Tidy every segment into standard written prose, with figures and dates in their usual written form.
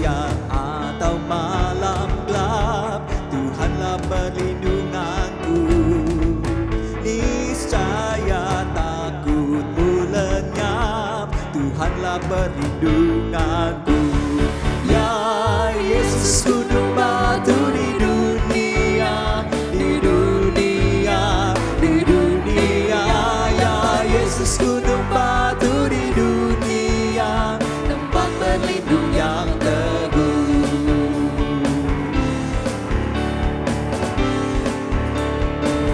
siang atau malam gelap, Tuhanlah perlindunganku. Niscaya takutmu lenyap, Tuhanlah perlindunganku. Ya Yesus, gunung batu di dunia, di dunia, di dunia. Ya Yesus, gunung batu di dunia, tempat berlindung yang teguh.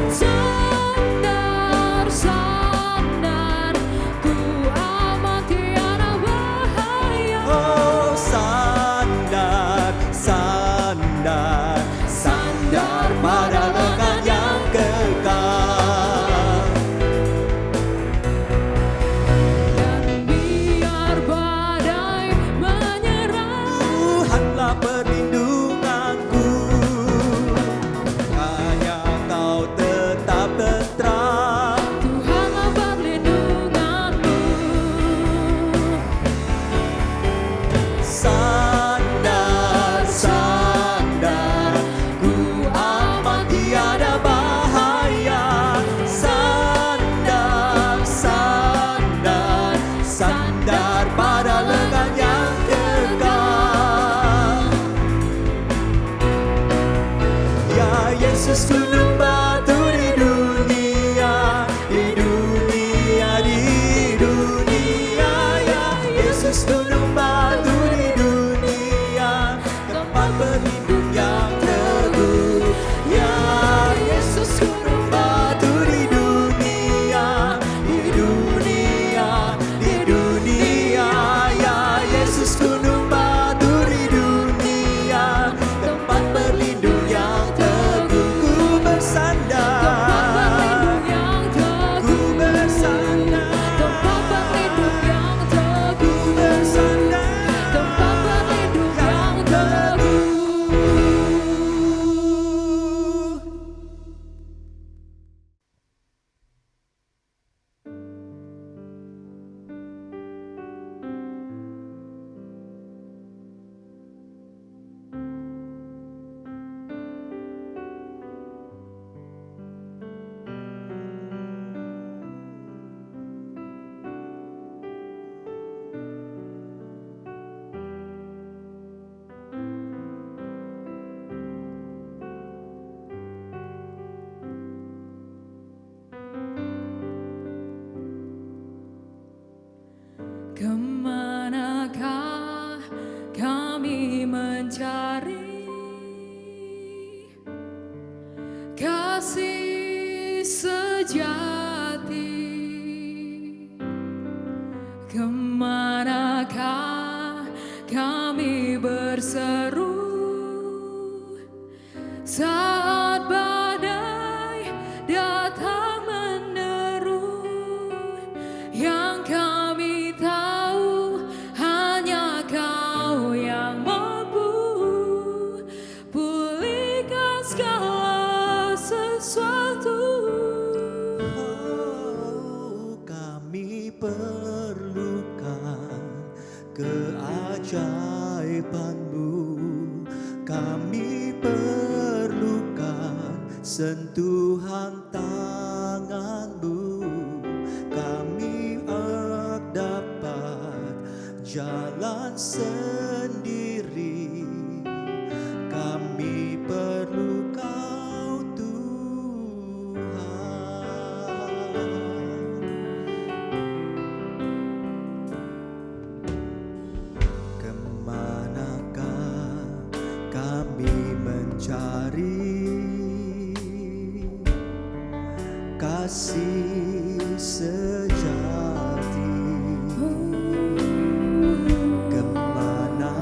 Sandar, sandar, ku aman tiada bahaya. Oh sandar, sandar, sandar pada lengan yang kekal. Dan biar badai menyerang, Tuhanlah perlindunganku. Hanya Kau tetap tentram. Tuhanlah perlindunganmu. Sandar, sandar, ku aman tiada bahaya. Sandar, sandar, sandar pada lengan yang kekal. Ya Yesus, gunung batu di dunia, di dunia, di dunia. Ya Yesus, gunung batu di dunia, tempat berlindung yang teguh. Ya Yesus, gunung batu di dunia, di dunia, di dunia. Ya Yesus, gunung batu di dunia, tempat berlindung yang teguh. Ku bersandar, Yang teguh, ku bersandar, tempat berlindung yang teguh, ku bersandar, tempat berlindung yang teguh. Kemanakah kami mencari kasih sejati? Kemanakah kami berseru saat badai datang menderu? Yang kami tahu hanya Kau yang mampu pulihkan segala sesuatu. Oh, kami perlukan keajaiban-Mu. Kami perlukan sentuhan tangan-Mu. Kami dapat jalan sendiri. Kami perlu Kau Tuhan. Kemanakah kami mencari kasih sejati? Kemanakah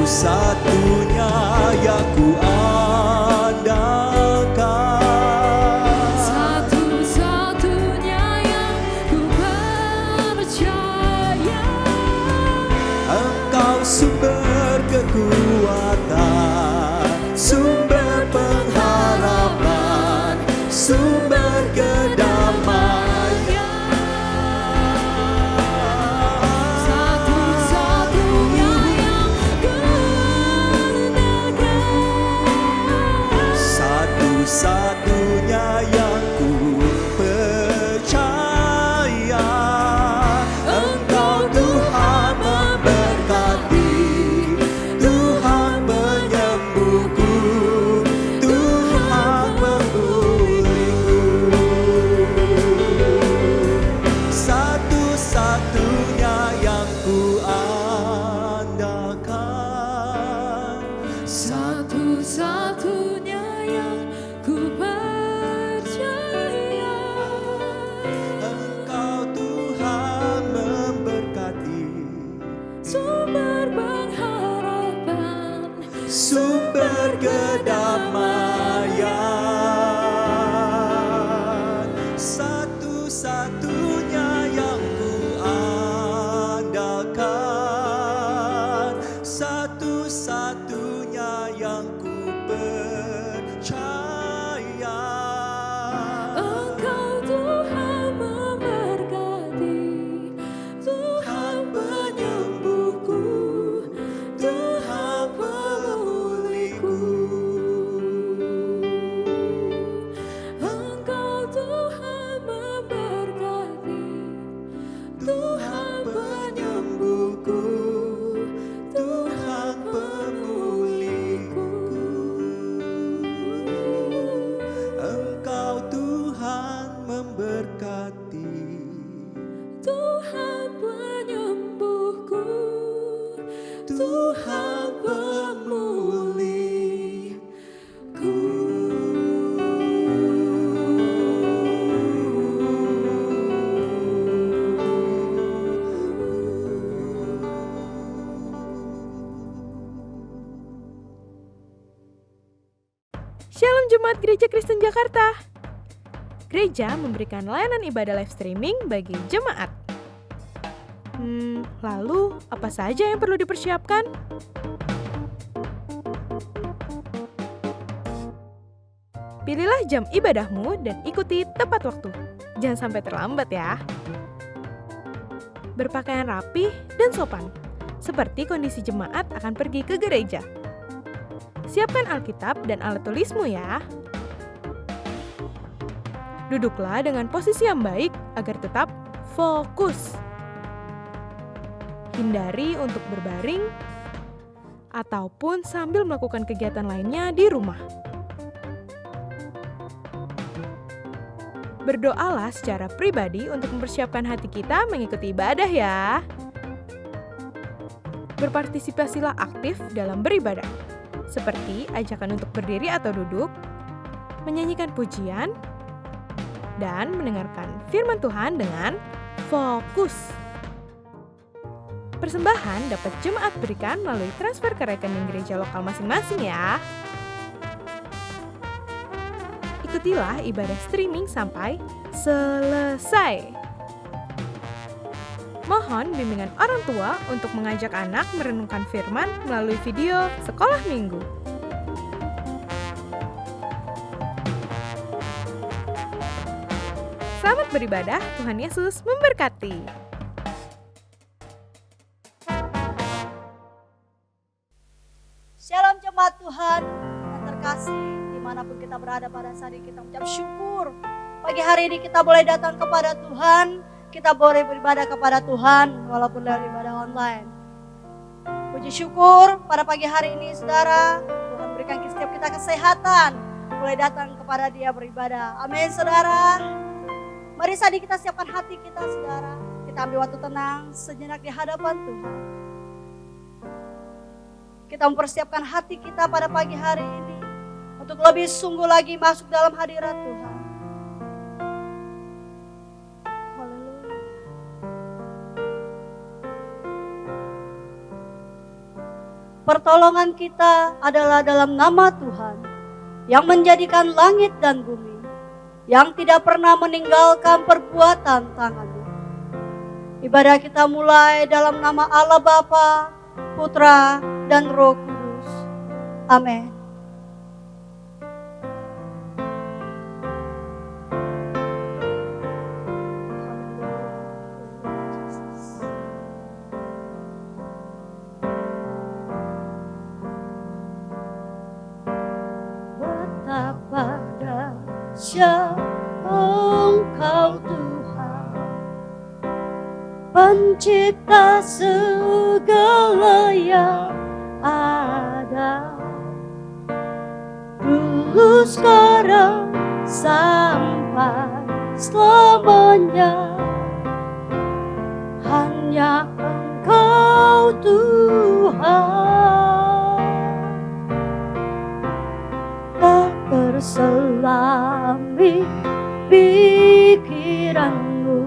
Satu-satunya yang ku andalkan, satu-satunya yang ku percaya. Engkau sumber kekuatan, sumber pengharapan, sumber kedamaian. Satu-satunya yang ku andalkan, Satu-satunya yang ku percaya. Engkau Tuhan memberkati, Tuhan penyembuhku, Tuhan memulihku. Satu-satunya yang ku andalkan, satu-satunya yang ku percaya. Engkau Tuhan memberkati, Sumber pengharapan, sumber kedamaian. Satu-satunya yang ku andalkan, satu-satunya yang ku percaya. Engkau Tuhan memberkati, Tuhan penyembuhku, Tuhan pemulihku. Engkau Tuhan memberkati, Tuhan penyembuhku, Tuhan pemulihku. Engkau Tuhan memberkati, Tuhan penyembuhku, Tuhan pemulihku. Shalom Jemaat Gereja Kristen Jakarta. Gereja memberikan layanan ibadah live streaming bagi jemaat. Lalu apa saja yang perlu dipersiapkan? Pilihlah jam ibadahmu dan ikuti tepat waktu. Jangan sampai terlambat ya. Berpakaian rapi dan sopan, seperti kondisi jemaat akan pergi ke gereja. Siapkan Alkitab dan alat tulismu ya. Duduklah dengan posisi yang baik agar tetap fokus. Hindari untuk berbaring ataupun sambil melakukan kegiatan lainnya di rumah. Berdoalah secara pribadi untuk mempersiapkan hati kita mengikuti ibadah ya. Berpartisipasilah aktif dalam beribadah, seperti ajakan untuk berdiri atau duduk, menyanyikan pujian, dan mendengarkan firman Tuhan dengan fokus. Persembahan dapat jemaat berikan melalui transfer ke rekening gereja lokal masing-masing ya. Ikutilah ibadah streaming sampai selesai. Mohon bimbingan orang tua untuk mengajak anak merenungkan firman melalui video sekolah minggu. Selamat beribadah, Tuhan Yesus memberkati. Shalom jemaat Tuhan yang terkasih, dimanapun kita berada pada saat ini kita mengucap syukur. Pagi hari ini kita boleh datang kepada Tuhan, kita boleh beribadah kepada Tuhan walaupun lewat ibadah online. Puji syukur pada pagi hari ini saudara, Tuhan berikan setiap kita kesehatan, boleh datang kepada Dia beribadah. Amin saudara. Mari saat ini kita siapkan hati kita saudara, kita ambil waktu tenang sejenak di hadapan Tuhan. Kita mempersiapkan hati kita pada pagi hari ini untuk lebih sungguh lagi masuk dalam hadirat Tuhan. Haleluya. Pertolongan kita adalah dalam nama Tuhan yang menjadikan langit dan bumi, yang tidak pernah meninggalkan perbuatan tangan-Mu. Ibadah kita mulai dalam nama Allah Bapa, Putra, dan Roh Kudus. Amin. Betapa dahsyat Engkau Tuhan, Pencipta segala yang ada, dulu sekarang sampai selamanya. Hanya Engkau Tuhan, tak terselami pikiranmu,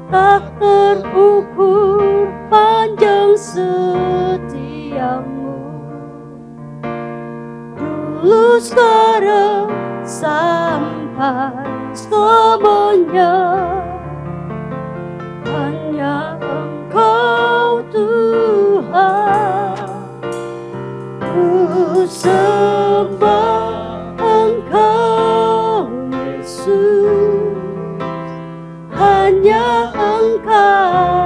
tak terukur panjang setiamu. Dulu sekarang sampai selamanya. Hanya Engkau Tuhan, ku sembah Engkau Yesus. Hanya Engkau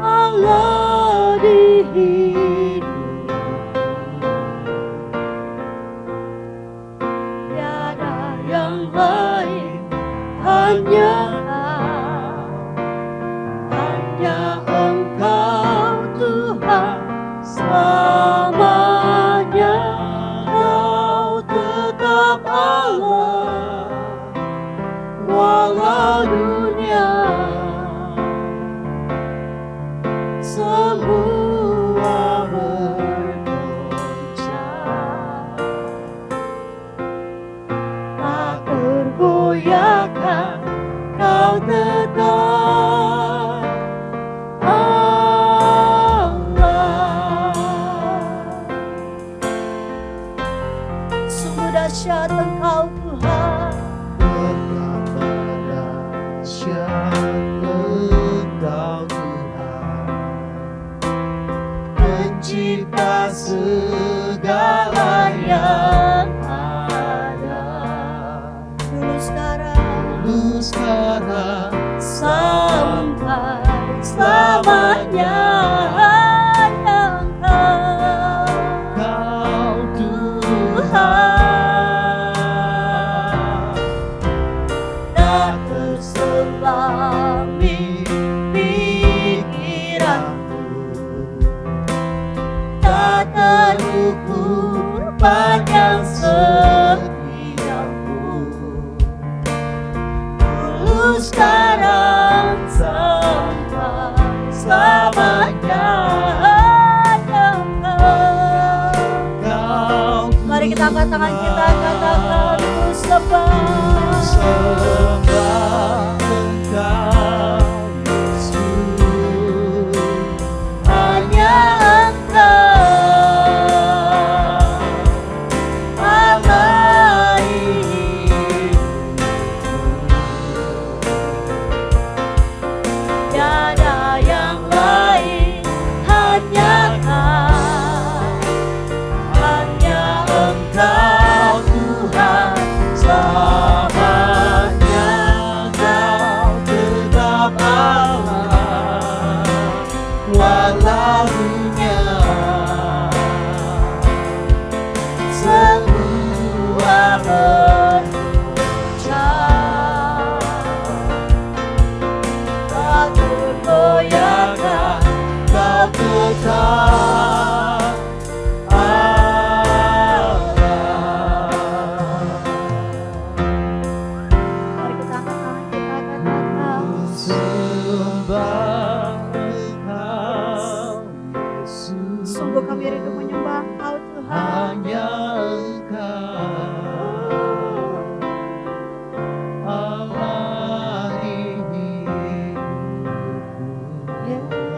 Allah di hidupku, tiada yang lain, hanya Engkau Tuhan selamanya. Kau tetap Allah walau dunia semua bergoncang, tak tergoyahkan. Kau tetap Allah. Sungguh dahsyat Engkau Tuhan, Betapa dahsyat Engkau Tuhan, Pencipta segala yang ada, dulu sekarang sampai selamanya. Hanya Kau Tuhan, tak terselami pikiranku, tak terukur panjang setiamu. Dulu sekarang sampai selamanya. Mari kita angkat tangan kita, katakan ku sembah. sembah Engkau Yesus. Hanya Engkau Allah hidupku, tiada yang lain, hanya Engkau Tuhan selamanya.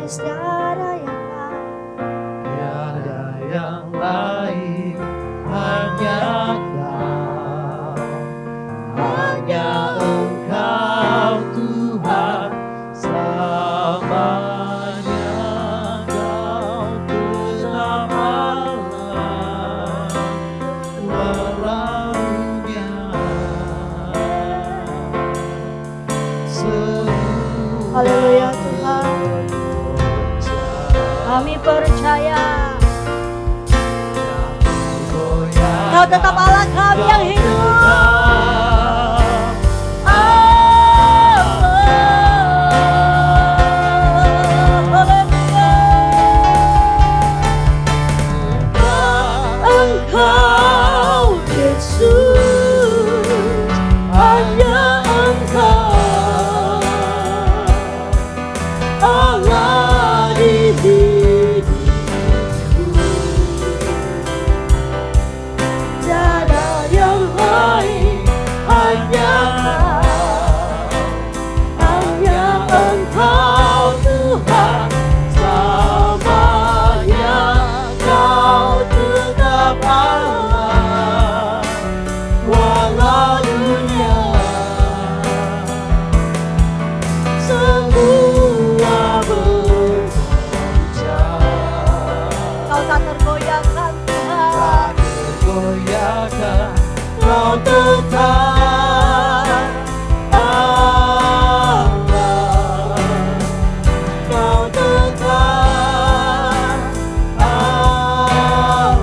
Yesus, tiada yang lain. Tiada yang lain, hanya Kau, hanya Engkau Tuhan selamanya. Kau tetap Allah walau dunia semua Haleluya Tuhan, kami percaya Kau tetap Allah kami yang hidup. Engkau Yesus, hanya Engkau Allah di hidupku. Tiada yang lain, hanya Engkau Tuhan selamanya. Kau tetap Allah walau dunia semua bergoncang. Kau tak tergoyahkan Tuhan, tergoyahkan. Kau tetap Allah, Kau tetap Allah,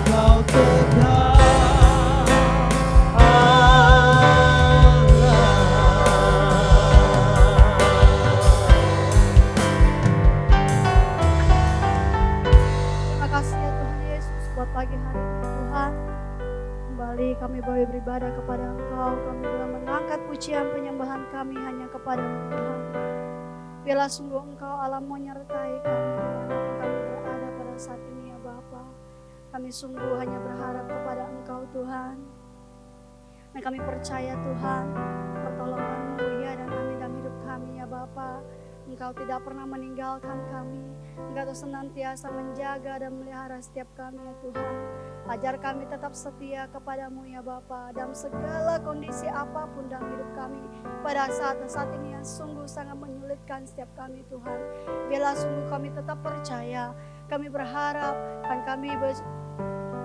Kau tetap Terima kasih ya Tuhan Yesus buat pagi hari ini Tuhan. Kembali kami boleh beribadah kepada Engkau. Kami boleh mengangkat pujian penyembahan kami hanya kepada Tuhan. Bila sungguh Engkau Allah menyertai kami dimanapun kami berada pada saat ini ya Bapa. Kami sungguh hanya berharap kepada Engkau Tuhan. Dan kami percaya Tuhan pertolongan-Mu ya dan amin dalam hidup kami ya Bapa. Engkau tidak pernah meninggalkan kami. Engkau senantiasa menjaga dan melihara setiap kami ya Tuhan. Ajar kami tetap setia kepadamu ya Bapa. Dalam segala kondisi apapun dalam hidup kami. Pada saat ini yang sungguh sangat menyulitkan setiap kami Tuhan. Bila sungguh kami tetap percaya. Kami berharap dan kami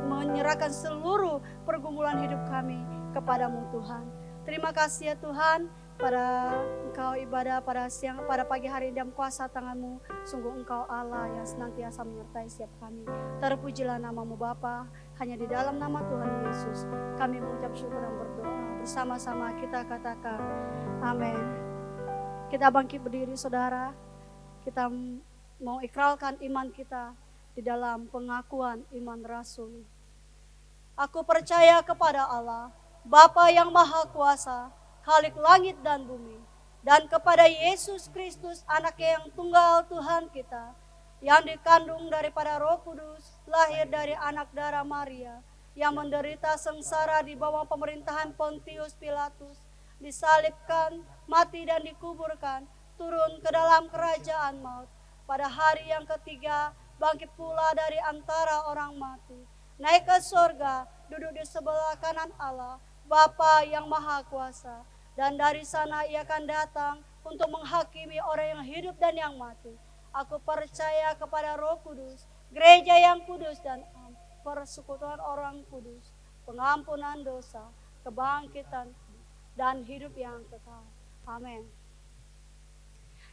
menyerahkan seluruh pergumulan hidup kami kepadamu Tuhan. Terima kasih ya Tuhan. Pada Engkau ibadah pada pagi hari dalam kuasa tangan-Mu. Sungguh Engkau Allah yang senantiasa menyertai setiap kami. Terpujilah nama-Mu Bapa. Hanya di dalam nama Tuhan Yesus kami mengucap syukur dan berdoa. Bersama-sama kita katakan amin. Kita bangkit berdiri saudara. Kita mau ikrarkan iman kita di dalam pengakuan iman Rasul. Aku percaya kepada Allah, Bapa yang Maha Kuasa, Khalik langit dan bumi, dan kepada Yesus Kristus anaknya yang tunggal Tuhan kita, yang dikandung daripada Roh Kudus, lahir dari anak darah Maria, yang menderita sengsara di bawah pemerintahan Pontius Pilatus, disalibkan, mati dan dikuburkan, turun ke dalam kerajaan maut. Pada hari yang ketiga, bangkit pula dari antara orang mati, naik ke surga, duduk di sebelah kanan Allah, Bapa yang Maha Kuasa, dan dari sana ia akan datang untuk menghakimi orang yang hidup dan yang mati. Aku percaya kepada Roh Kudus, gereja yang kudus dan persekutuan orang kudus, pengampunan dosa, kebangkitan dan hidup yang kekal. Amin.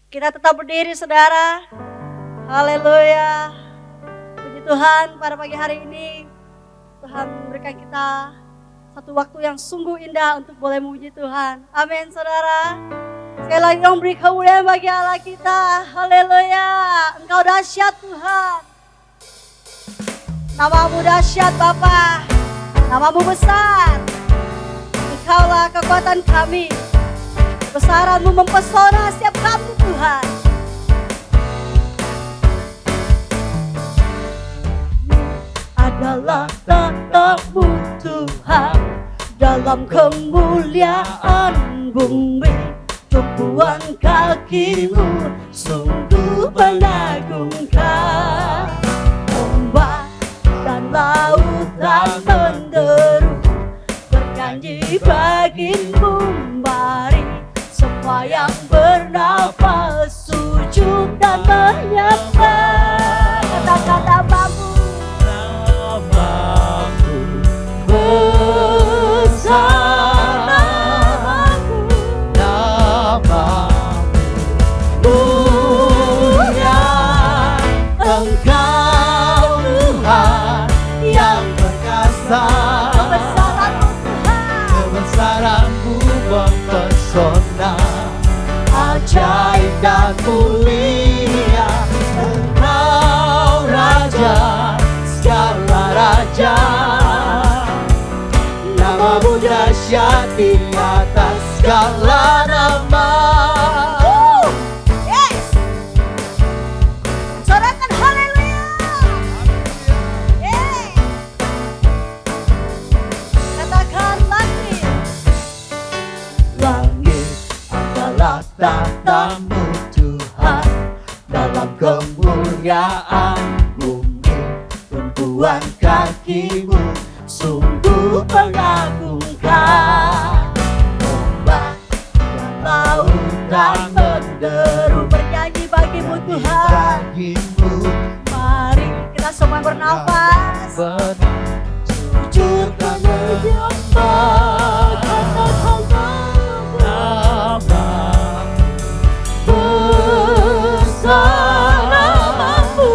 Kita tetap berdiri saudara. Haleluya. Puji Tuhan, pada pagi hari ini Tuhan memberikan kita satu waktu yang sungguh indah untuk boleh memuji Tuhan. Amin saudara. Sekali lagi kami beri kemuliaan bagi Allah kita. Haleluya. Engkau dahsyat Tuhan. Namamu dahsyat Bapa. Namamu besar. Engkaulah kekuatan kami. Kebesaran-Mu mempesona setiap kami Tuhan. Adalah tatamu Tuhan, dalam kemuliaan bumi tumpuan kakimu sungguh mengagumkan. Ombak dan lautan menderu bernyanyi bagimu. Mari semua yang bernafas sujud dan menyembah. Katakan namamu, Namamu besar namamu, Namamu mulia Engkau Tuhan yang perkasa, kebesaranmu Tuhan, kebesaranmu mempesona, ajaib dan mulia. Engkau Raja segala raja, namamu dahsyat di atas segala nama. Yes. Sorakan haleluya. Yes. Katakan lagi. Langit adalah tahtamu Tuhan, dalam kemuliaan bumi tumpuan kakimu sungguh mengagumkan. Ombak dan lautan menderu Bernyanyi bagimu Tuhan. bagimu. Mari kita semua bernafas. Sujud dan menyembah. Katakan Namamu besar namamu.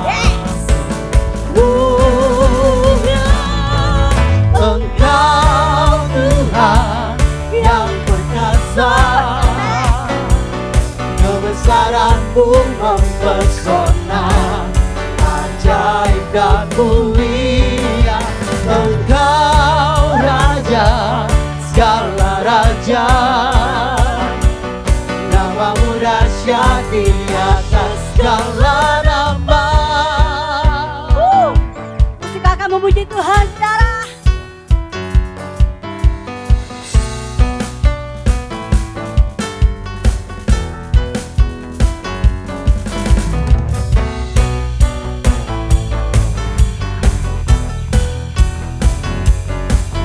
Yes. mulia. Engkau Tuhan yang perkasa, kebesaranmu mempesona, ajaib dan mulia. Engkau Raja segala raja, namamu dahsyat di atas segala nama. Musik akan memuji Tuhan, saudara.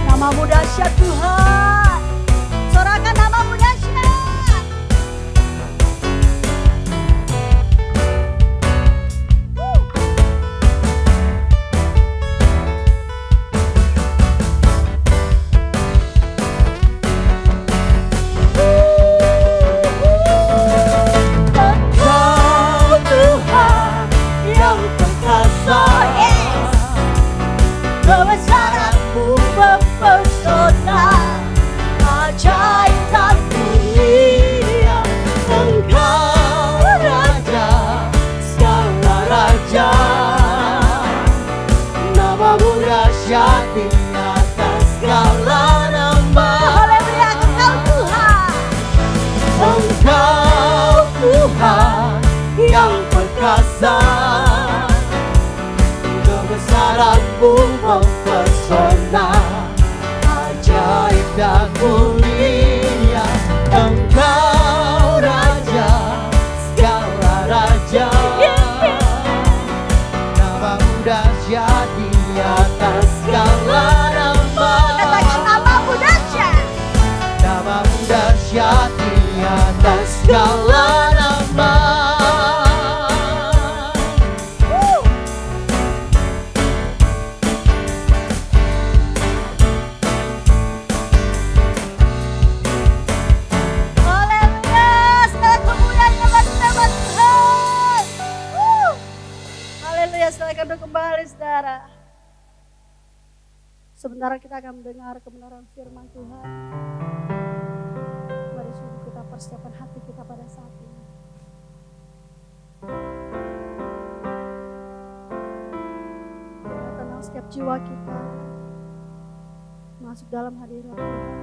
Namamu dahsyat Tuhan. Sorakan namamu dahsyat. Engkau Tuhan yang perkasa, Yes. Kebesaranmu mempesona, ajaib dan mulia. Engkau Raja segala raja, namamu dahsyat di atas segala nama. Haleluya, Engkau Tuhan. Engkau Tuhan yang perkasa, kebesaranmu mempesona, ajaib dan mulia. Engkau Raja segala raja, namamu dahsyat di atas segala nama. Katakan namamu dahsyat. Namamu dahsyat di atas segala nama. Haleluya, segala kemuliaan kepada nama Tuhan. Haleluya, setelah kami kembali saudara. Sementara kita akan mendengar kebenaran firman Tuhan. Mari sungguh kita persiapkan hati kita pada saat ini. Biarlah tenang setiap jiwa kita masuk dalam hadirat Tuhan.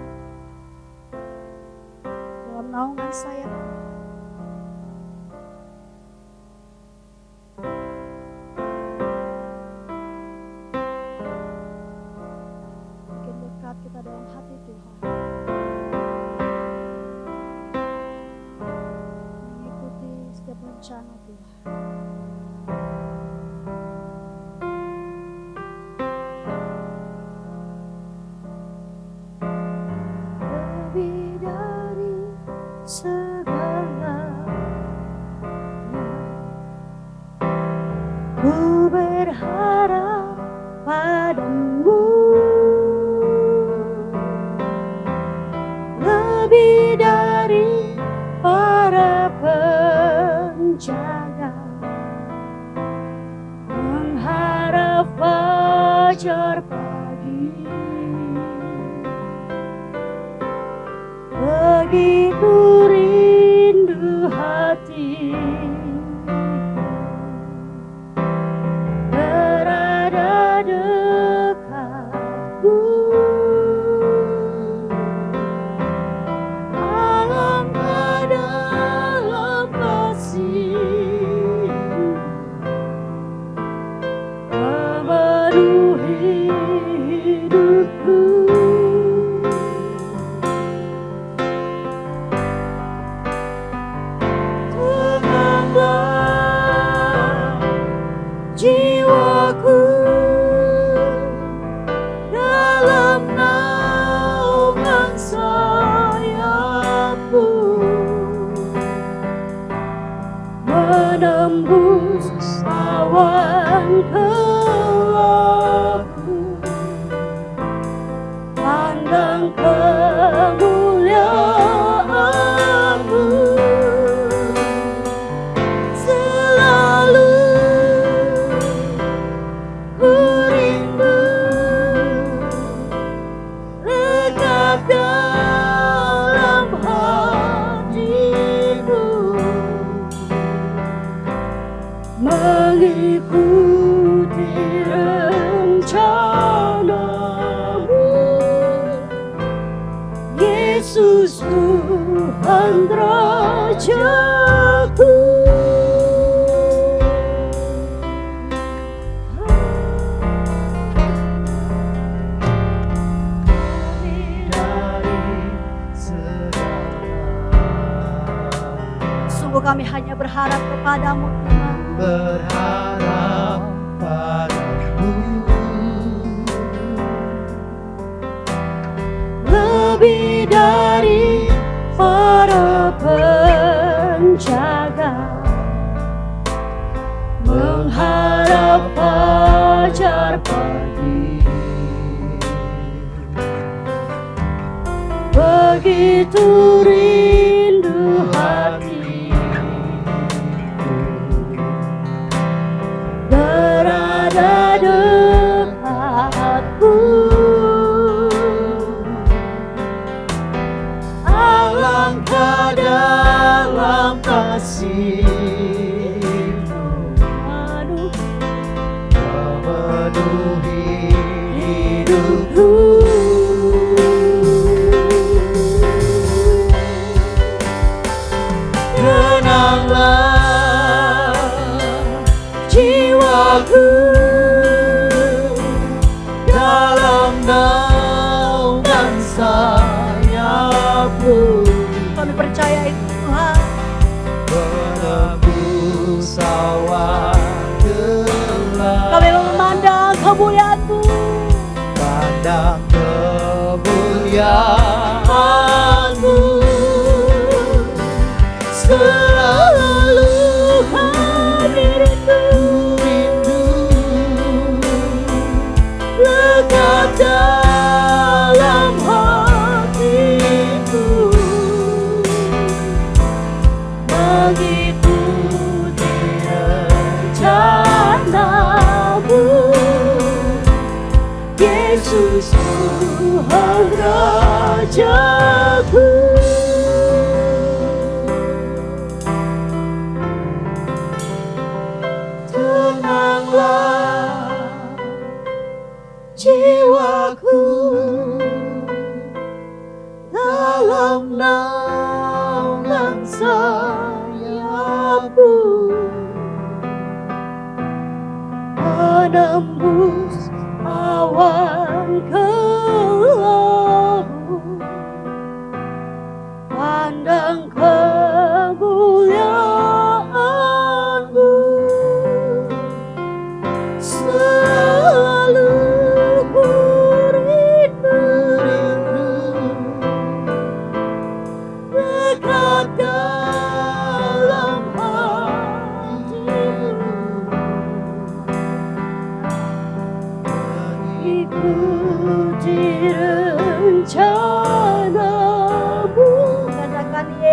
Dalam naungan sayap makin dekat kita dalam hati Tuhan. rencana Tuhan. Lebih dari segalanya, ku berharap padamu. Lebih dari para penjaga, mengharap fajar pagi. Begitu rindu hati berada dekatmu. Alangkah dalam kasih memenuhi hidupku. Tenanglah jiwaku dalam naungan sayapmu, menembus awan kelabu, pandang kemuliaan-Mu. Selalu ku rindu dekat dalam hatimu, mengikuti rencana-Mu. Yesus Tuhan Rajaku. Sungguh kami hanya berharap kepadamu Tuhan. Berharap padamu. Lebih dari para penjaga, mengharap fajar pagi. Begitu rindu hati berada dekatmu. Alangkah dalam kasih-Mu memenuhi hidupku. Tenanglah jiwaku dalam naungan sayap-Mu, Kami percaya itu Tuhan. menembus awan gelap, Kami memandang kemuliaan-Mu. pandang kemuliaan-Mu. Selalu Hadirinmu rindu lekat dalam hatiku, mengikuti rencana-Mu. Yesus Tuhan Rajaku. tenanglah jiwaku dalam naungan sayap-Mu, menembus awan kelabu, pandang kemuliaan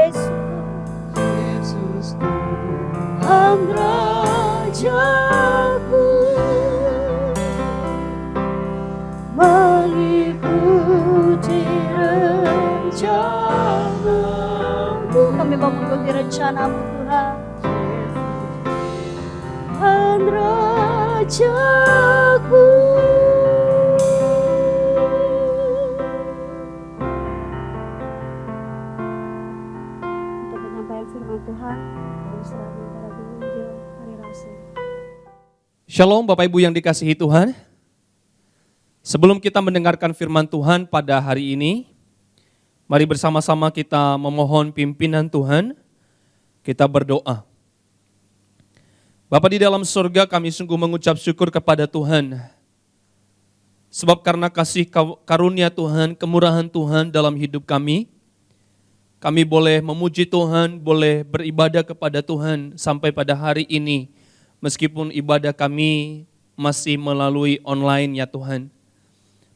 Yesus Tuhan Rajaku, mengikuti rencana-Mu. Kami mau mengikuti rencana-Mu Tuhan. Tuhan Rajaku. Untuk penyampaian firman Tuhan, kami serahkan kepada pengunjung hari Rasul. Shalom Bapak Ibu yang dikasihi Tuhan. Sebelum kita mendengarkan firman Tuhan pada hari ini, mari bersama-sama kita memohon pimpinan Tuhan, kita berdoa. Bapa di dalam surga, kami sungguh mengucap syukur kepada Tuhan. Sebab karena kasih karunia Tuhan, kemurahan Tuhan dalam hidup kami boleh memuji Tuhan, boleh beribadah kepada Tuhan sampai pada hari ini. Meskipun ibadah kami masih melalui online ya Tuhan,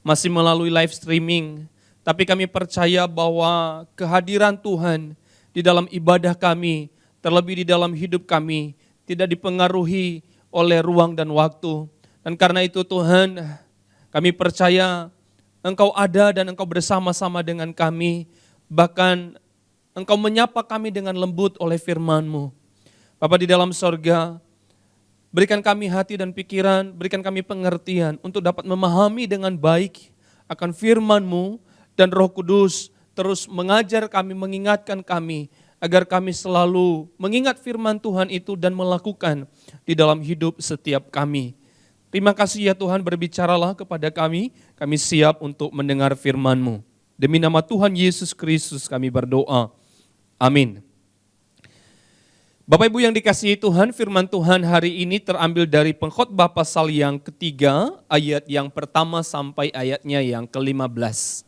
masih melalui live streaming, tapi kami percaya bahwa kehadiran Tuhan di dalam ibadah kami, terlebih di dalam hidup kami, tidak dipengaruhi oleh ruang dan waktu. Dan karena itu Tuhan, kami percaya Engkau ada dan Engkau bersama-sama dengan kami, bahkan Engkau menyapa kami dengan lembut oleh firman-Mu. Bapa di dalam sorga, berikan kami hati dan pikiran, berikan kami pengertian untuk dapat memahami dengan baik akan firman-Mu, dan Roh Kudus terus mengajar kami, mengingatkan kami, agar kami selalu mengingat firman Tuhan itu dan melakukan di dalam hidup setiap kami. Terima kasih ya Tuhan, berbicaralah kepada kami siap untuk mendengar firman-Mu. Demi nama Tuhan Yesus Kristus kami berdoa. Amin. Bapak Ibu yang dikasihi Tuhan, firman Tuhan hari ini terambil dari Pengkhotbah pasal yang ketiga, ayat yang pertama sampai ayatnya yang ke-15.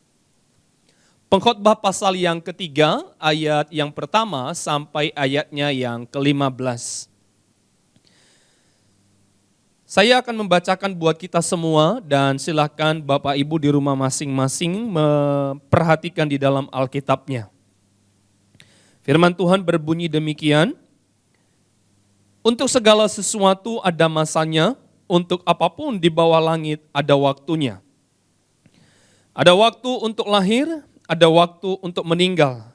Pengkhotbah pasal yang ketiga, ayat yang pertama sampai ayatnya yang ke-15. Saya akan membacakan buat kita semua dan silakan Bapak Ibu di rumah masing-masing memperhatikan di dalam Alkitabnya. Firman Tuhan berbunyi demikian, untuk segala sesuatu ada masanya, untuk apapun di bawah langit ada waktunya. Ada waktu untuk lahir, ada waktu untuk meninggal.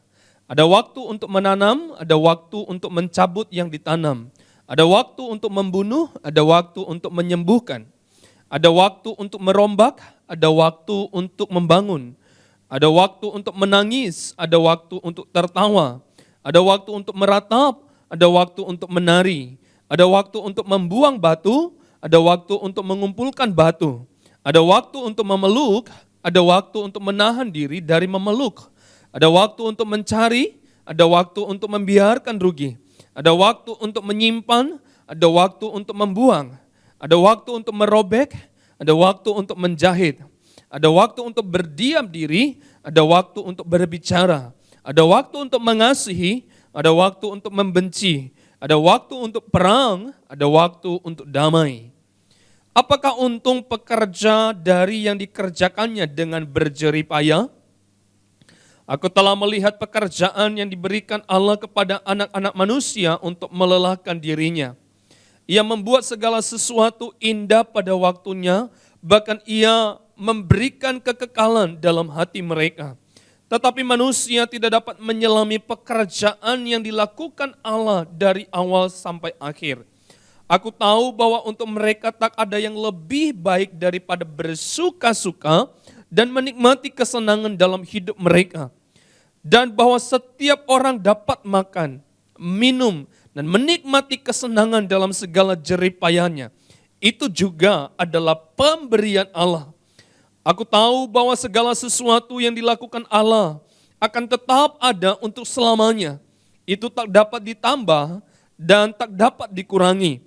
Ada waktu untuk menanam, ada waktu untuk mencabut yang ditanam. Ada waktu untuk membunuh, ada waktu untuk menyembuhkan. Ada waktu untuk merombak, ada waktu untuk membangun. Ada waktu untuk menangis, ada waktu untuk tertawa. Ada waktu untuk meratap, ada waktu untuk menari. Ada waktu untuk membuang batu, ada waktu untuk mengumpulkan batu. Ada waktu untuk memeluk, ada waktu untuk menahan diri dari memeluk. Ada waktu untuk mencari, ada waktu untuk membiarkan rugi. Ada waktu untuk menyimpan, ada waktu untuk membuang. Ada waktu untuk merobek, ada waktu untuk menjahit. Ada waktu untuk berdiam diri, ada waktu untuk berbicara. Ada waktu untuk mengasihi, ada waktu untuk membenci. Ada waktu untuk perang, ada waktu untuk damai. Apakah untung pekerja dari yang dikerjakannya dengan berjerih payah? Aku telah melihat pekerjaan yang diberikan Allah kepada anak-anak manusia untuk melelahkan dirinya. Ia membuat segala sesuatu indah pada waktunya, bahkan ia memberikan kekekalan dalam hati mereka. Tetapi manusia tidak dapat menyelami pekerjaan yang dilakukan Allah dari awal sampai akhir. Aku tahu bahwa untuk mereka tak ada yang lebih baik daripada bersuka-suka dan menikmati kesenangan dalam hidup mereka. Dan bahwa setiap orang dapat makan, minum, dan menikmati kesenangan dalam segala jerih payahnya. Itu juga adalah pemberian Allah. Aku tahu bahwa segala sesuatu yang dilakukan Allah akan tetap ada untuk selamanya. Itu tak dapat ditambah dan tak dapat dikurangi.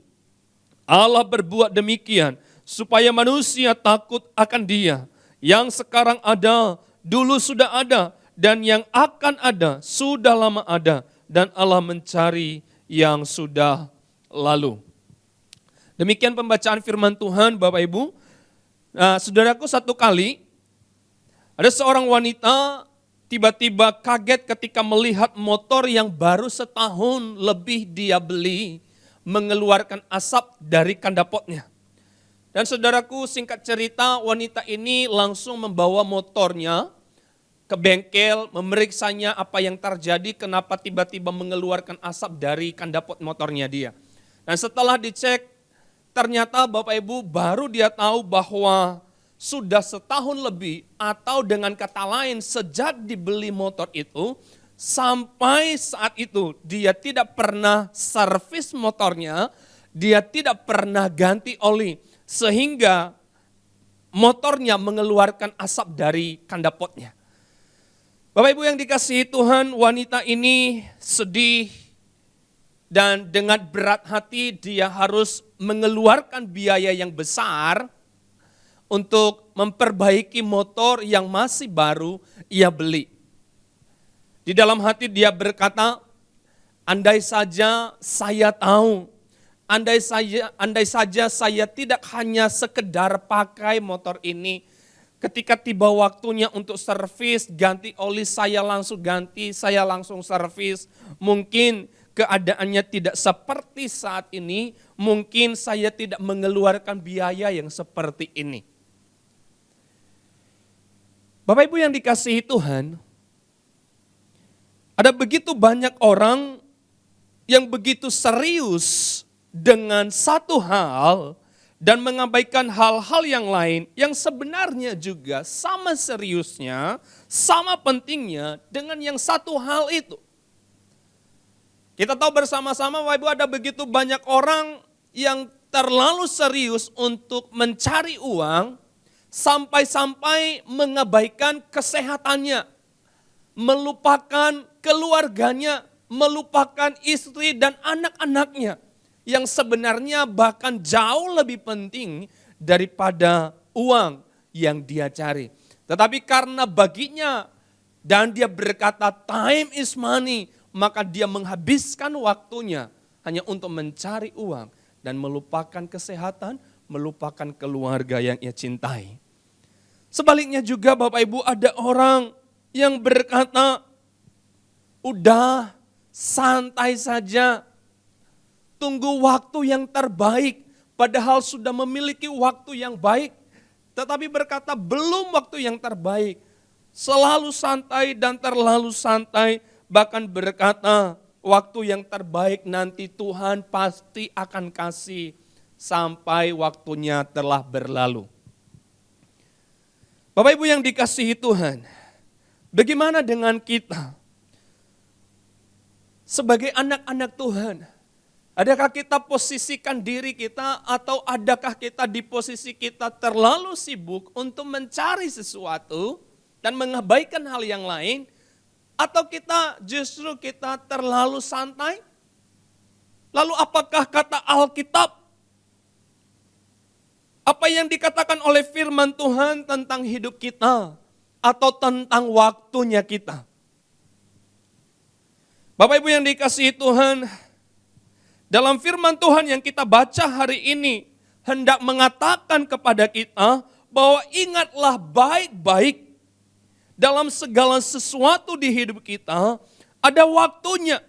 Allah berbuat demikian supaya manusia takut akan Dia. Yang sekarang ada, dulu sudah ada, dan yang akan ada, sudah lama ada. Dan Allah mencari yang sudah lalu. Demikian pembacaan firman Tuhan Bapak Ibu. Nah, saudaraku, satu kali ada seorang wanita tiba-tiba kaget ketika melihat motor yang baru setahun lebih dia beli mengeluarkan asap dari kandapotnya. Dan saudaraku, singkat cerita, wanita ini langsung membawa motornya ke bengkel, memeriksanya apa yang terjadi, kenapa tiba-tiba mengeluarkan asap dari kandapot motornya dia. Dan setelah dicek, ternyata Bapak Ibu baru dia tahu bahwa sudah setahun lebih, atau dengan kata lain sejak dibeli motor itu, sampai saat itu dia tidak pernah servis motornya, dia tidak pernah ganti oli, sehingga motornya mengeluarkan asap dari kandapotnya. Bapak Ibu yang dikasihi Tuhan, wanita ini sedih dan dengan berat hati dia harus mengeluarkan biaya yang besar untuk memperbaiki motor yang masih baru ia beli. Di dalam hati dia berkata, andai saja saya tahu, andai saja saya tidak hanya sekedar pakai motor ini, ketika tiba waktunya untuk servis, ganti oli saya langsung ganti, saya langsung servis. Mungkin keadaannya tidak seperti saat ini, mungkin saya tidak mengeluarkan biaya yang seperti ini. Bapak Ibu yang dikasihi Tuhan, ada begitu banyak orang yang begitu serius dengan satu hal dan mengabaikan hal-hal yang lain yang sebenarnya juga sama seriusnya, sama pentingnya dengan yang satu hal itu. Kita tahu bersama-sama Bapak Ibu ada begitu banyak orang yang terlalu serius untuk mencari uang, sampai-sampai mengabaikan kesehatannya, melupakan keluarganya, melupakan istri dan anak-anaknya, yang sebenarnya bahkan jauh lebih penting daripada uang yang dia cari. Tetapi karena baginya dan dia berkata time is money, maka dia menghabiskan waktunya hanya untuk mencari uang dan melupakan kesehatan, melupakan keluarga yang ia cintai. Sebaliknya juga Bapak Ibu ada orang yang berkata, udah santai saja, tunggu waktu yang terbaik, padahal sudah memiliki waktu yang baik. Tetapi berkata belum waktu yang terbaik, selalu santai dan terlalu santai, bahkan berkata waktu yang terbaik nanti Tuhan pasti akan kasih sampai waktunya telah berlalu. Bapak Ibu yang dikasihi Tuhan, bagaimana dengan kita sebagai anak-anak Tuhan? Adakah kita posisikan diri kita atau adakah kita di posisi kita terlalu sibuk untuk mencari sesuatu dan mengabaikan hal yang lain? Atau kita justru kita terlalu santai? Lalu apakah kata Alkitab? Apa yang dikatakan oleh firman Tuhan tentang hidup kita atau tentang waktunya kita? Bapak Ibu yang dikasihi Tuhan, dalam firman Tuhan yang kita baca hari ini hendak mengatakan kepada kita bahwa ingatlah baik-baik dalam segala sesuatu di hidup kita ada waktunya.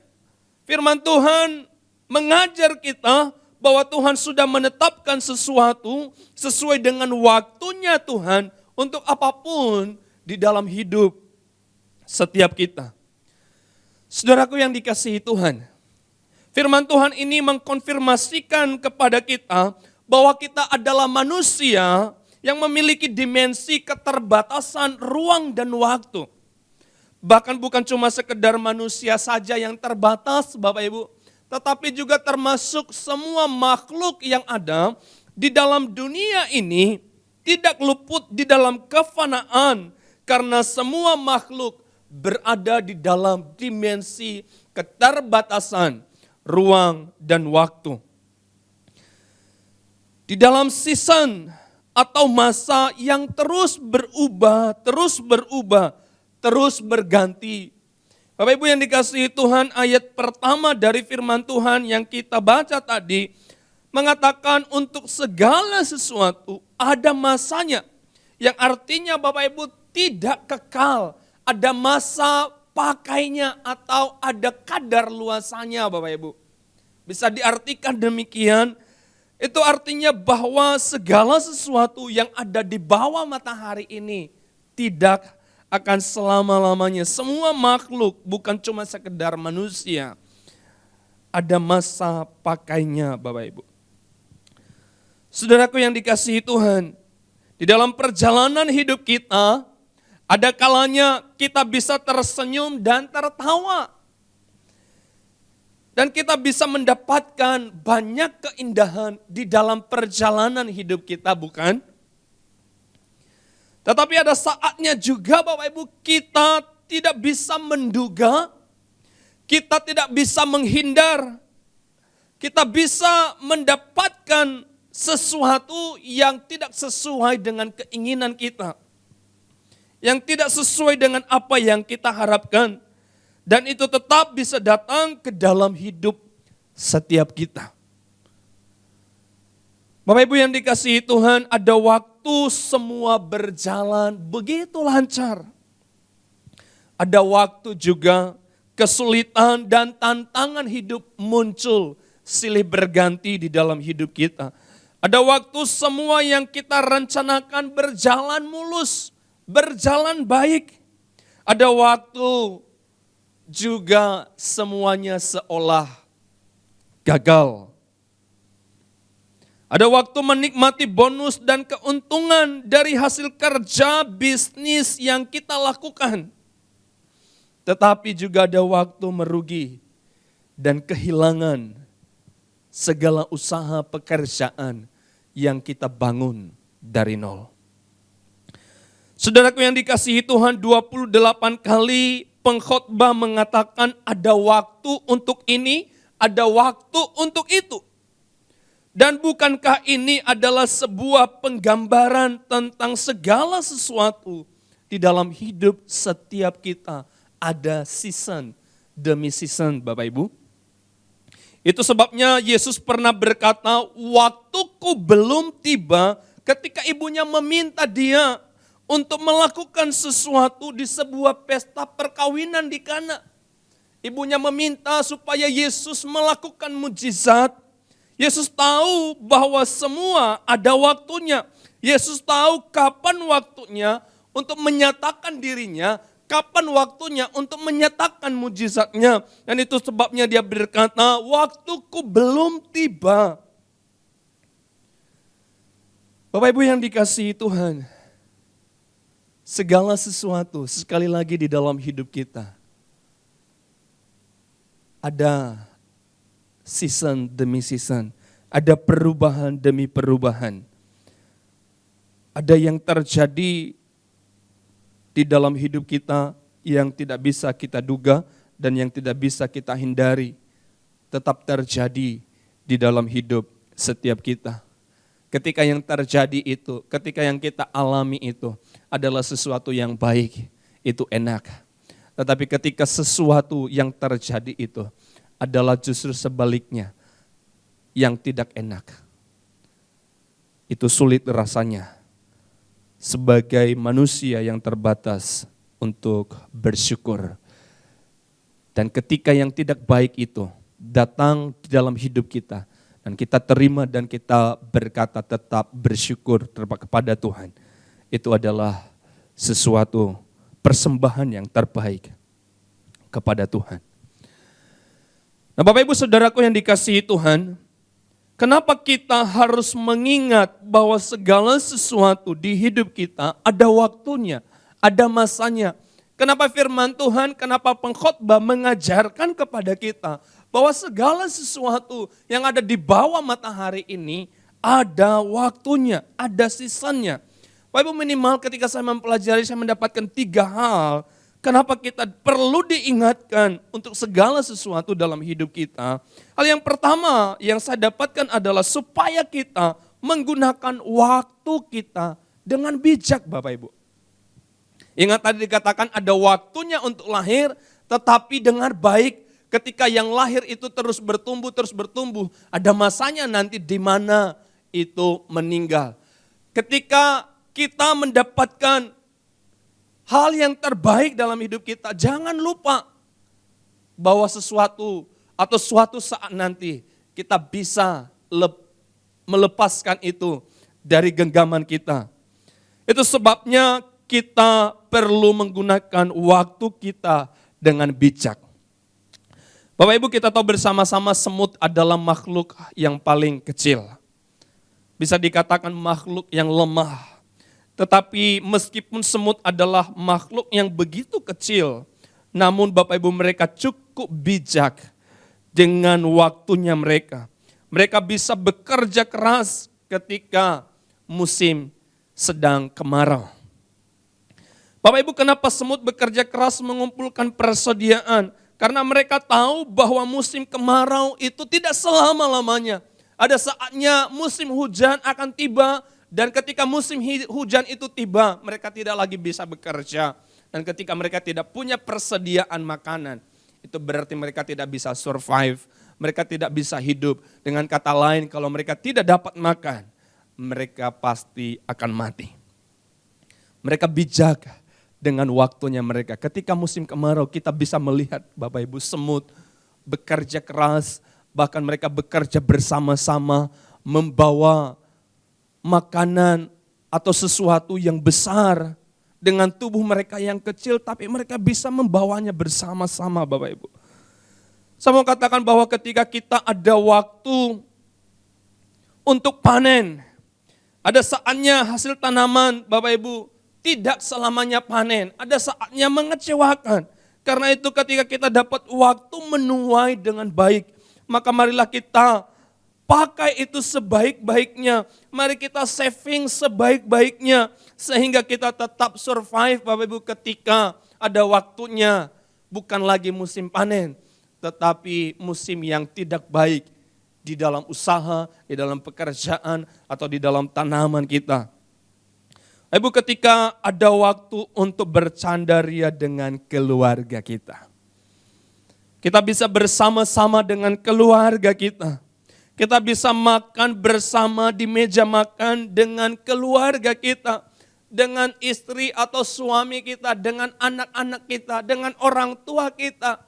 Firman Tuhan mengajar kita bahwa Tuhan sudah menetapkan sesuatu sesuai dengan waktunya Tuhan untuk apapun di dalam hidup setiap kita. Saudaraku yang dikasihi Tuhan, firman Tuhan ini mengkonfirmasikan kepada kita bahwa kita adalah manusia yang memiliki dimensi keterbatasan ruang dan waktu. Bahkan bukan cuma sekedar manusia saja yang terbatas Bapak Ibu, tetapi juga termasuk semua makhluk yang ada di dalam dunia ini tidak luput di dalam kefanaan karena semua makhluk berada di dalam dimensi keterbatasan ruang dan waktu. Di dalam season atau masa yang terus berubah, terus berganti. Bapak Ibu yang dikasihi Tuhan, ayat pertama dari firman Tuhan yang kita baca tadi mengatakan untuk segala sesuatu ada masanya. Yang artinya Bapak Ibu tidak kekal, ada masa pakainya atau ada kadar luasannya Bapak Ibu. Bisa diartikan demikian, itu artinya bahwa segala sesuatu yang ada di bawah matahari ini tidak akan selama-lamanya. Semua makhluk, bukan cuma sekedar manusia, ada masa pakainya Bapak Ibu. Saudaraku yang dikasihi Tuhan, di dalam perjalanan hidup kita, ada kalanya kita bisa tersenyum dan tertawa. Dan kita bisa mendapatkan banyak keindahan di dalam perjalanan hidup kita, bukan? Tetapi ada saatnya juga Bapak Ibu kita tidak bisa menduga, kita tidak bisa menghindar, kita bisa mendapatkan sesuatu yang tidak sesuai dengan keinginan kita. Yang tidak sesuai dengan apa yang kita harapkan. Dan itu tetap bisa datang ke dalam hidup setiap kita. Bapak Ibu yang dikasihi Tuhan, ada waktu semua berjalan begitu lancar. Ada waktu juga kesulitan dan tantangan hidup muncul silih berganti di dalam hidup kita. Ada waktu semua yang kita rencanakan berjalan mulus, berjalan baik. Ada waktu juga semuanya seolah gagal. Ada waktu menikmati bonus dan keuntungan dari hasil kerja bisnis yang kita lakukan. Tetapi juga ada waktu merugi dan kehilangan segala usaha pekerjaan yang kita bangun dari nol. Saudaraku yang dikasihi Tuhan, 28 kali pengkhotbah mengatakan ada waktu untuk ini, ada waktu untuk itu. Dan bukankah ini adalah sebuah penggambaran tentang segala sesuatu di dalam hidup setiap kita. Ada season demi season Bapak Ibu. Itu sebabnya Yesus pernah berkata, waktuku belum tiba ketika ibunya meminta dia untuk melakukan sesuatu di sebuah pesta perkawinan di Kana. Ibunya meminta supaya Yesus melakukan mujizat. Yesus tahu bahwa semua ada waktunya. Yesus tahu kapan waktunya untuk menyatakan dirinya, kapan waktunya untuk menyatakan mujizatnya. Dan itu sebabnya dia berkata, waktuku belum tiba. Bapak Ibu yang dikasihi Tuhan, segala sesuatu sekali lagi di dalam hidup kita, ada season demi season, ada perubahan demi perubahan. Ada yang terjadi di dalam hidup kita yang tidak bisa kita duga dan yang tidak bisa kita hindari. Tetap terjadi di dalam hidup setiap kita. Ketika yang terjadi itu, ketika yang kita alami itu adalah sesuatu yang baik, itu enak. Tetapi ketika sesuatu yang terjadi itu adalah justru sebaliknya, yang tidak enak. Itu sulit rasanya sebagai manusia yang terbatas untuk bersyukur. Dan ketika yang tidak baik itu datang di dalam hidup kita, dan kita terima dan kita berkata tetap bersyukur kepada Tuhan, itu adalah sesuatu persembahan yang terbaik kepada Tuhan. Nah Bapak Ibu Saudaraku yang dikasihi Tuhan, kenapa kita harus mengingat bahwa segala sesuatu di hidup kita ada waktunya, ada masanya. Kenapa firman Tuhan, kenapa pengkhotbah mengajarkan kepada kita bahwa segala sesuatu yang ada di bawah matahari ini ada waktunya, ada sisanya. Bapak Ibu minimal ketika saya mempelajari saya mendapatkan 3 hal. Kenapa kita perlu diingatkan untuk segala sesuatu dalam hidup kita. Hal yang pertama yang saya dapatkan adalah supaya kita menggunakan waktu kita dengan bijak Bapak Ibu. Ingat tadi dikatakan ada waktunya untuk lahir tetapi dengan baik. Ketika yang lahir itu terus bertumbuh, ada masanya nanti di mana itu meninggal. Ketika kita mendapatkan hal yang terbaik dalam hidup kita. Jangan lupa bahwa sesuatu atau suatu saat nanti kita bisa melepaskan itu dari genggaman kita. Itu sebabnya kita perlu menggunakan waktu kita dengan bijak. Bapak Ibu, kita tahu bersama-sama semut adalah makhluk yang paling kecil. Bisa dikatakan makhluk yang lemah. Tetapi meskipun semut adalah makhluk yang begitu kecil, namun Bapak Ibu mereka cukup bijak dengan waktunya mereka. Mereka bisa bekerja keras ketika musim sedang kemarau. Bapak Ibu, kenapa semut bekerja keras mengumpulkan persediaan? Karena mereka tahu bahwa musim kemarau itu tidak selama-lamanya. Ada saatnya musim hujan akan tiba, dan ketika musim hujan itu tiba, mereka tidak lagi bisa bekerja. Dan ketika mereka tidak punya persediaan makanan, itu berarti mereka tidak bisa survive, mereka tidak bisa hidup. Dengan kata lain, kalau mereka tidak dapat makan, mereka pasti akan mati. Mereka bijak dengan waktunya mereka. Ketika musim kemarau kita bisa melihat Bapak Ibu semut bekerja keras, bahkan mereka bekerja bersama-sama membawa makanan atau sesuatu yang besar dengan tubuh mereka yang kecil, tapi mereka bisa membawanya bersama-sama Bapak Ibu. Saya mau katakan bahwa ketika kita ada waktu untuk panen, ada saatnya hasil tanaman Bapak Ibu tidak selamanya panen, ada saatnya mengecewakan. Karena itu ketika kita dapat waktu menuai dengan baik, maka marilah kita pakai itu sebaik-baiknya. Mari kita saving sebaik-baiknya sehingga kita tetap survive Bapak Ibu ketika ada waktunya. Bukan lagi musim panen, tetapi musim yang tidak baik di dalam usaha, di dalam pekerjaan, atau di dalam tanaman kita. Ibu, ketika ada waktu untuk bercandaria dengan keluarga kita. Kita bisa bersama-sama dengan keluarga kita. Kita bisa makan bersama di meja makan dengan keluarga kita. Dengan istri atau suami kita, dengan anak-anak kita, dengan orang tua kita.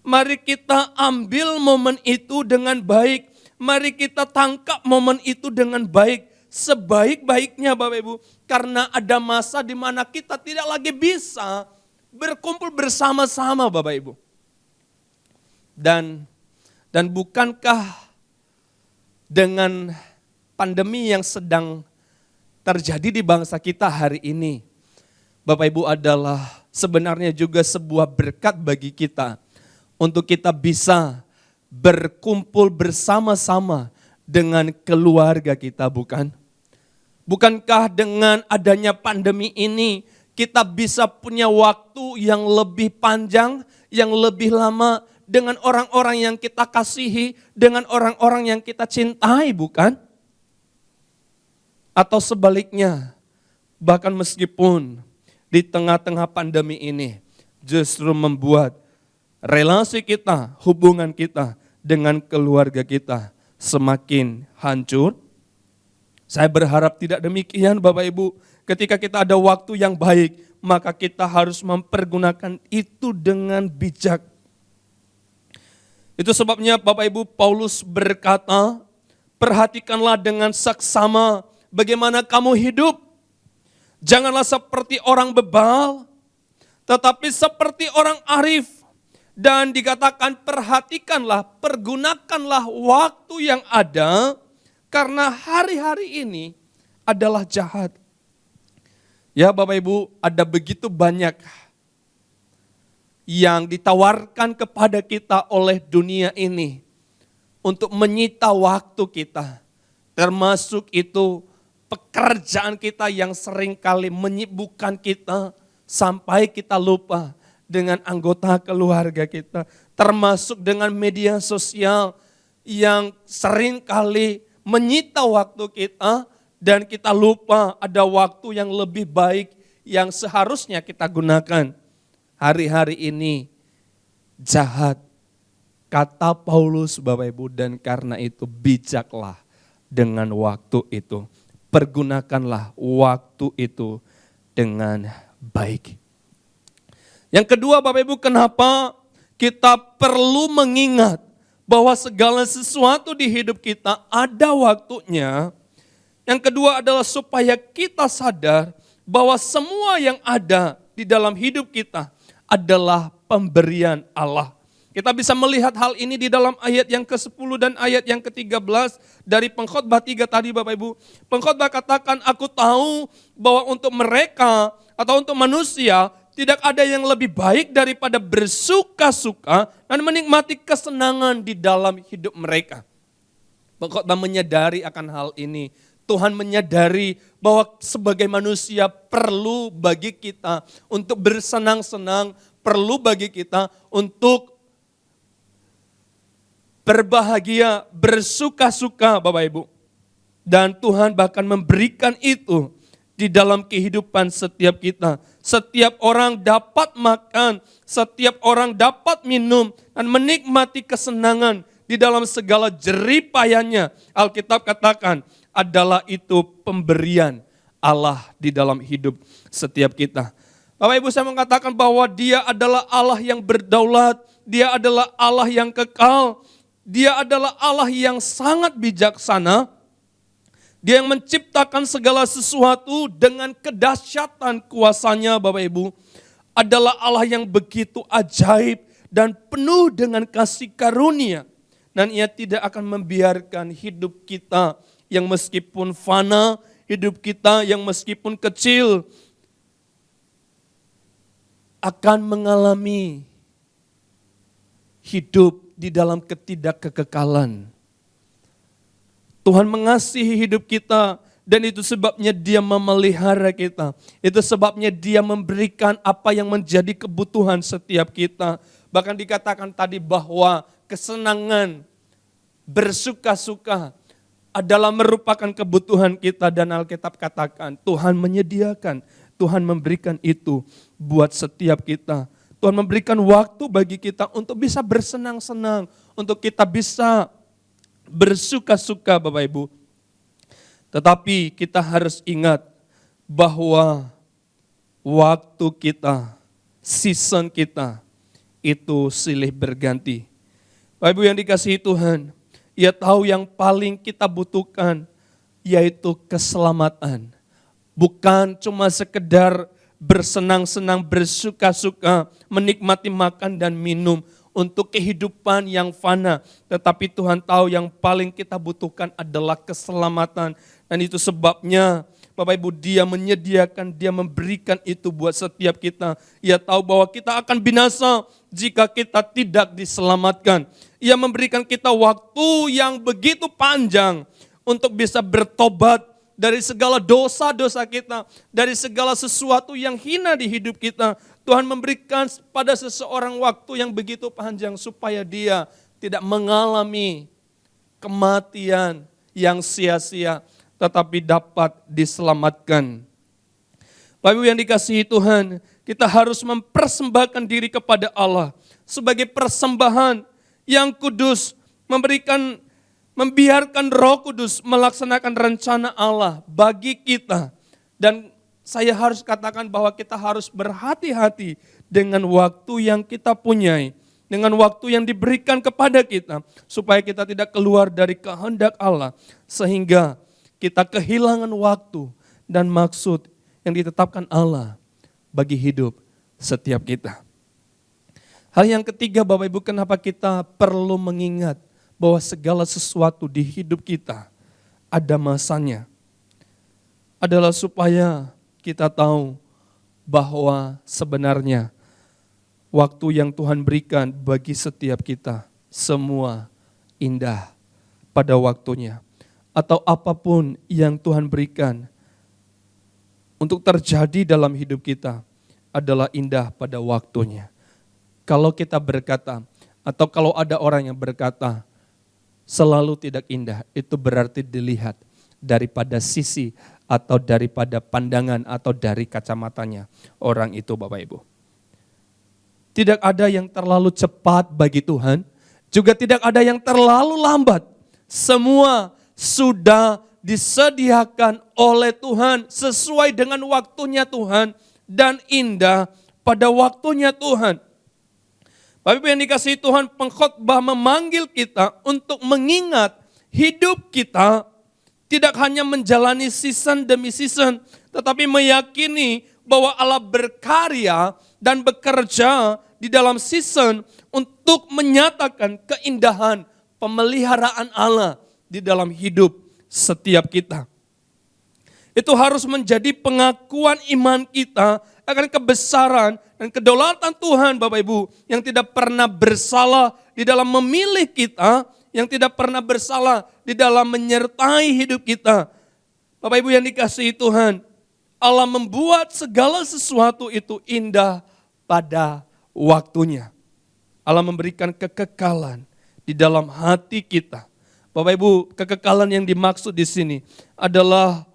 Mari kita ambil momen itu dengan baik. Mari kita tangkap momen itu dengan baik. Sebaik-baiknya Bapak Ibu, karena ada masa di mana kita tidak lagi bisa berkumpul bersama-sama Bapak Ibu. Dan bukankah dengan pandemi yang sedang terjadi di bangsa kita hari ini, Bapak Ibu, adalah sebenarnya juga sebuah berkat bagi kita untuk kita bisa berkumpul bersama-sama dengan keluarga kita, bukan? Bukankah dengan adanya pandemi ini kita bisa punya waktu yang lebih panjang, yang lebih lama dengan orang-orang yang kita kasihi, dengan orang-orang yang kita cintai, bukan? Atau sebaliknya, bahkan meskipun di tengah-tengah pandemi ini justru membuat relasi kita, hubungan kita dengan keluarga kita semakin hancur. Saya berharap tidak demikian Bapak Ibu. Ketika kita ada waktu yang baik, maka kita harus mempergunakan itu dengan bijak. Itu sebabnya Bapak Ibu Paulus berkata, perhatikanlah dengan saksama bagaimana kamu hidup. Janganlah seperti orang bebal, tetapi seperti orang arif. Dan dikatakan perhatikanlah, pergunakanlah waktu yang ada, karena hari-hari ini adalah jahat. Ya Bapak Ibu, ada begitu banyak yang ditawarkan kepada kita oleh dunia ini untuk menyita waktu kita. Termasuk itu pekerjaan kita yang seringkali menyibukkan kita sampai kita lupa dengan anggota keluarga kita. Termasuk dengan media sosial yang seringkali menyita waktu kita dan kita lupa ada waktu yang lebih baik yang seharusnya kita gunakan. Hari-hari ini jahat, kata Paulus Bapak Ibu, dan karena itu bijaklah dengan waktu itu. Pergunakanlah waktu itu dengan baik. Yang kedua Bapak Ibu, kenapa kita perlu mengingat bahwa segala sesuatu di hidup kita ada waktunya. Yang kedua adalah supaya kita sadar bahwa semua yang ada di dalam hidup kita adalah pemberian Allah. Kita bisa melihat hal ini di dalam ayat yang ke-10 dan ayat yang ke-13 dari Pengkhotbah 3 tadi Bapak Ibu. Pengkhotbah katakan, aku tahu bahwa untuk mereka atau untuk manusia tidak ada yang lebih baik daripada bersuka-suka dan menikmati kesenangan di dalam hidup mereka. Pengkhotbah menyadari akan hal ini. Tuhan menyadari bahwa sebagai manusia perlu bagi kita untuk bersenang-senang, perlu bagi kita untuk berbahagia, bersuka-suka Bapak Ibu. Dan Tuhan bahkan memberikan itu di dalam kehidupan setiap kita. Setiap orang dapat makan, setiap orang dapat minum dan menikmati kesenangan di dalam segala jeripayanya. Alkitab katakan adalah itu pemberian Allah di dalam hidup setiap kita. Bapak Ibu, saya mengatakan bahwa Dia adalah Allah yang berdaulat, Dia adalah Allah yang kekal, Dia adalah Allah yang sangat bijaksana. Dia yang menciptakan segala sesuatu dengan kedahsyatan kuasanya Bapak Ibu. Adalah Allah yang begitu ajaib dan penuh dengan kasih karunia. Dan Ia tidak akan membiarkan hidup kita yang meskipun fana, hidup kita yang meskipun kecil, akan mengalami hidup di dalam ketidakkekekalan. Tuhan mengasihi hidup kita dan itu sebabnya Dia memelihara kita. Itu sebabnya Dia memberikan apa yang menjadi kebutuhan setiap kita. Bahkan dikatakan tadi bahwa kesenangan, bersuka-suka adalah merupakan kebutuhan kita dan Alkitab katakan Tuhan menyediakan, Tuhan memberikan itu buat setiap kita. Tuhan memberikan waktu bagi kita untuk bisa bersenang-senang, untuk kita bisa bersuka-suka Bapak Ibu. Tetapi kita harus ingat bahwa waktu kita, season kita itu silih berganti. Bapak Ibu yang dikasihi Tuhan, Ia tahu yang paling kita butuhkan yaitu keselamatan. Bukan cuma sekedar bersenang-senang, bersuka-suka, menikmati makan dan minum untuk kehidupan yang fana. Tetapi Tuhan tahu yang paling kita butuhkan adalah keselamatan. Dan itu sebabnya Bapak Ibu Dia menyediakan, Dia memberikan itu buat setiap kita. Ia tahu bahwa kita akan binasa jika kita tidak diselamatkan. Ia memberikan kita waktu yang begitu panjang untuk bisa bertobat dari segala dosa-dosa kita, dari segala sesuatu yang hina di hidup kita. Tuhan memberikan pada seseorang waktu yang begitu panjang supaya dia tidak mengalami kematian yang sia-sia, tetapi dapat diselamatkan. Bapak Ibu yang dikasihi Tuhan, kita harus mempersembahkan diri kepada Allah sebagai persembahan yang kudus, membiarkan Roh Kudus melaksanakan rencana Allah bagi kita. Dan saya harus katakan bahwa kita harus berhati-hati dengan waktu yang kita punyai, dengan waktu yang diberikan kepada kita, supaya kita tidak keluar dari kehendak Allah, sehingga kita kehilangan waktu dan maksud yang ditetapkan Allah bagi hidup setiap kita. Hal yang ketiga Bapak Ibu, kenapa kita perlu mengingat bahwa segala sesuatu di hidup kita ada masanya, adalah supaya kita tahu bahwa sebenarnya waktu yang Tuhan berikan bagi setiap kita semua indah pada waktunya. Atau apapun yang Tuhan berikan untuk terjadi dalam hidup kita adalah indah pada waktunya. Kalau kita berkata, atau kalau ada orang yang berkata, selalu tidak indah, itu berarti dilihat daripada sisi atau daripada pandangan atau dari kacamatanya orang itu Bapak Ibu. Tidak ada yang terlalu cepat bagi Tuhan, juga tidak ada yang terlalu lambat. Semua sudah disediakan oleh Tuhan sesuai dengan waktunya Tuhan dan indah pada waktunya Tuhan. Bapak Ibu yang dikasihi Tuhan, pengkhotbah memanggil kita untuk mengingat hidup kita tidak hanya menjalani season demi season, tetapi meyakini bahwa Allah berkarya dan bekerja di dalam season untuk menyatakan keindahan pemeliharaan Allah di dalam hidup setiap kita. Itu harus menjadi pengakuan iman kita akan kebesaran dan kedaulatan Tuhan, Bapak Ibu, yang tidak pernah bersalah di dalam memilih kita, yang tidak pernah bersalah di dalam menyertai hidup kita. Bapak Ibu yang dikasihi Tuhan, Allah membuat segala sesuatu itu indah pada waktunya. Allah memberikan kekekalan di dalam hati kita. Bapak Ibu, kekekalan yang dimaksud di sini adalah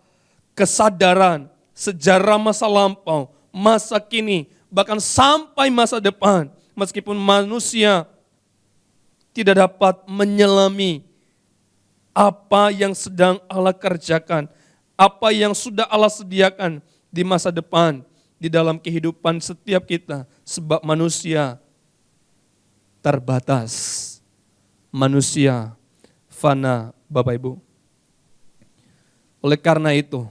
kesadaran sejarah masa lampau, masa kini, bahkan sampai masa depan. Meskipun manusia tidak dapat menyelami apa yang sedang Allah kerjakan, apa yang sudah Allah sediakan di masa depan, di dalam kehidupan setiap kita. Sebab manusia terbatas, manusia fana, Bapak Ibu. Oleh karena itu,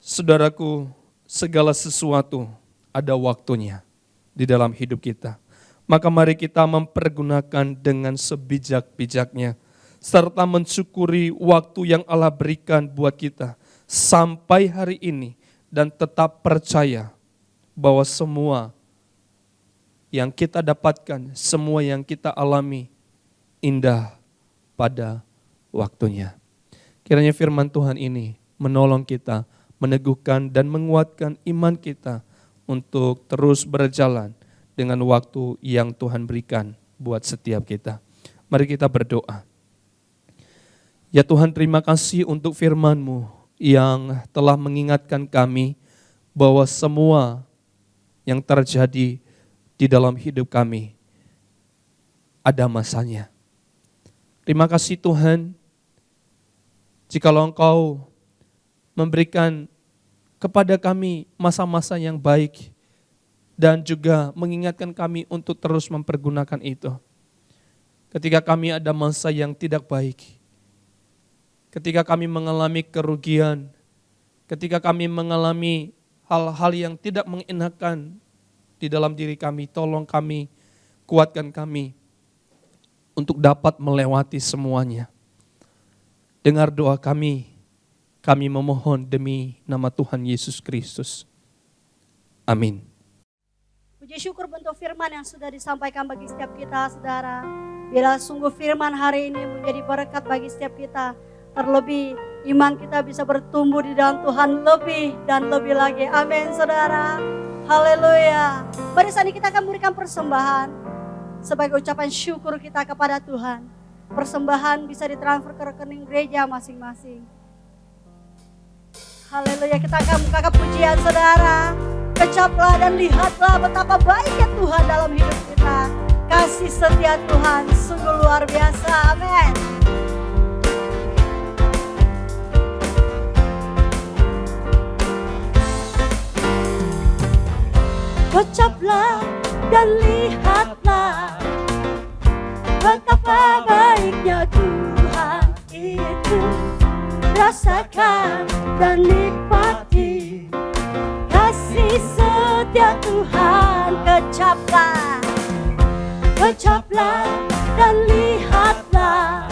saudaraku, segala sesuatu ada waktunya di dalam hidup kita. Maka mari kita mempergunakan dengan sebijak-bijaknya, serta mensyukuri waktu yang Allah berikan buat kita sampai hari ini, dan tetap percaya bahwa semua yang kita dapatkan, semua yang kita alami indah pada waktunya. Kiranya firman Tuhan ini menolong kita, meneguhkan dan menguatkan iman kita untuk terus berjalan dengan waktu yang Tuhan berikan buat setiap kita. Mari kita berdoa. Ya Tuhan, terima kasih untuk firman-Mu yang telah mengingatkan kami bahwa semua yang terjadi di dalam hidup kami ada masanya. Terima kasih Tuhan, jikalau Engkau memberikan kepada kami masa-masa yang baik dan juga mengingatkan kami untuk terus mempergunakan itu. Ketika kami ada masa yang tidak baik, ketika kami mengalami kerugian, ketika kami mengalami hal-hal yang tidak mengenakan di dalam diri kami, tolong kami, kuatkan kami untuk dapat melewati semuanya. Dengar doa kami memohon demi nama Tuhan Yesus Kristus. Amin. Puji syukur bentuk firman yang sudah disampaikan bagi setiap kita, saudara. Bila sungguh firman hari ini menjadi berkat bagi setiap kita, terlebih iman kita bisa bertumbuh di dalam Tuhan lebih dan lebih lagi. Amin, saudara. Haleluya. Mari saat ini kita akan memberikan persembahan sebagai ucapan syukur kita kepada Tuhan. Persembahan bisa ditransfer ke rekening gereja masing-masing. Haleluya, kita akan bukakan pujian, saudara. Kecaplah dan lihatlah betapa baiknya Tuhan dalam hidup kita. Kasih setia Tuhan sungguh luar biasa. Amin. Kecaplah dan lihatlah betapa baiknya Tuhan itu. Rasakan dan nikmati kasih setia Tuhan. Kecaplah, kecaplah dan lihatlah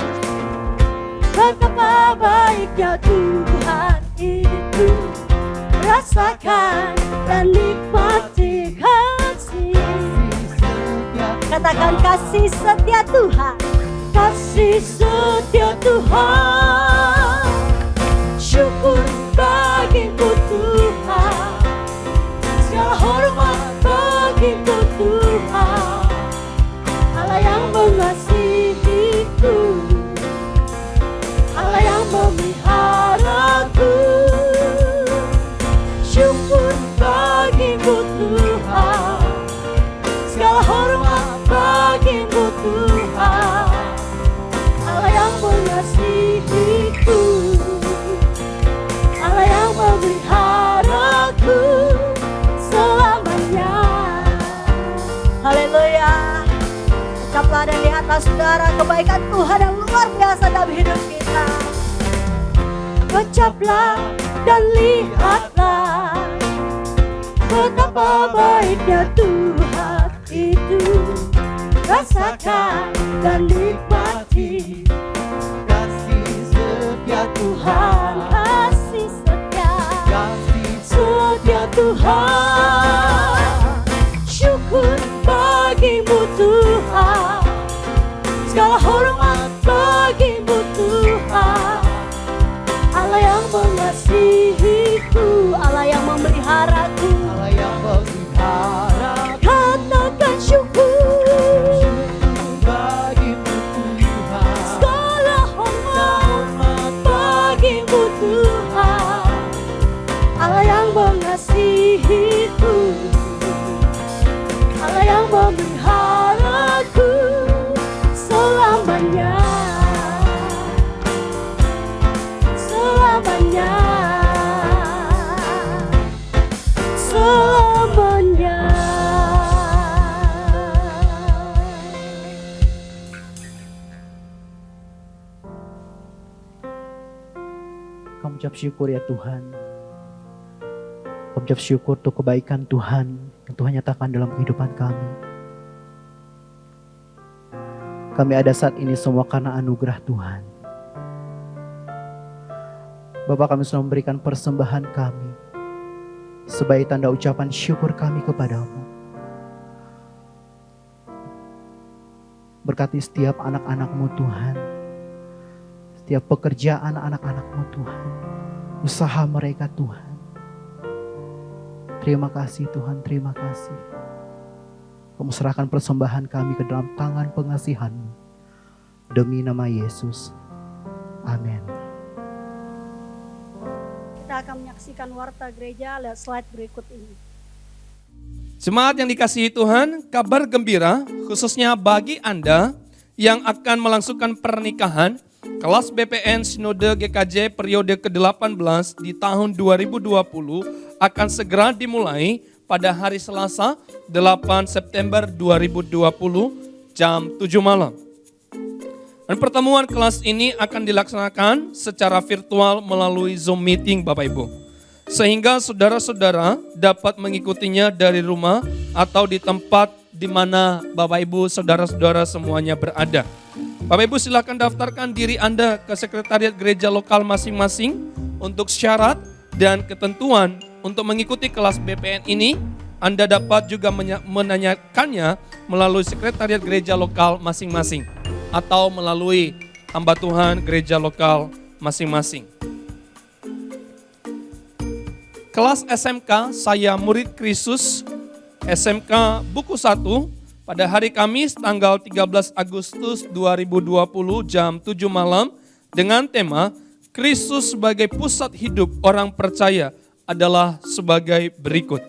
betapa baiknya Tuhan itu. Rasakan dan nikmati kasih. Katakan kasih setia Tuhan. Kasih setia Tuhan. Syukur bagimu Tuhan. Segala hormat bagimu Tuhan. Allah yang mengasihiku, Allah yang memeliharaku. Syukur bagimu Tuhan. Segala hormat bagimu Tuhan. Allah yang mengasihiku, Apakah saudara kebaikan Tuhan yang luar biasa dalam hidup kita? Ucaplah dan lihatlah betapa baiknya Tuhan itu. Rasakan dan nikmati Kasih setia Tuhan, Tuhan, kasih setia, kasih setia Tuhan. Syukur bagimu Tuhan, segala hormat bagimu Tuhan. Allah yang mengasihiku, Allah yang memeliharaku. Allah yang memelihara Katakan syukur, bagimu Tuhan. segala hormat bagimu Tuhan. Allah yang mengasihiku, Allah yang memeliharaku selamanya, selamanya, selamanya. Kami ucap syukur ya Tuhan. Kami ucap syukur untuk kebaikan Tuhan yang Tuhan nyatakan dalam kehidupan kami. Kami ada saat ini semua karena anugerah Tuhan. Bapak, kami sudah memberikan persembahan kami sebagai tanda ucapan syukur kami kepadamu. Berkati setiap anak-anak-Mu Tuhan, setiap pekerjaan anak-anak-Mu Tuhan, usaha mereka Tuhan. Terima kasih Tuhan, terima kasih. Kami serahkan persembahan kami ke dalam tangan pengasihan-Mu. Demi nama Yesus. Amin. Kita akan menyaksikan warta gereja lewat slide berikut ini. Jemaat yang dikasihi Tuhan, kabar gembira khususnya bagi Anda yang akan melangsungkan pernikahan kelas BPN Sinode GKJ periode ke-18 di tahun 2020 akan segera dimulai pada hari Selasa 8 September 2020 jam 7 malam. Dan pertemuan kelas ini akan dilaksanakan secara virtual melalui Zoom meeting Bapak Ibu. Sehingga saudara-saudara dapat mengikutinya dari rumah atau di tempat di mana Bapak Ibu saudara-saudara semuanya berada. Bapak Ibu silakan daftarkan diri Anda ke sekretariat gereja lokal masing-masing untuk syarat dan ketentuan untuk mengikuti kelas BPN ini. Anda dapat juga menanyakannya melalui sekretariat gereja lokal masing-masing atau melalui hamba Tuhan gereja lokal masing-masing. Kelas SMK saya murid Kristus SMK Buku 1 pada hari Kamis tanggal 13 Agustus 2020 jam 7 malam dengan tema Kristus sebagai pusat hidup orang percaya adalah sebagai berikut.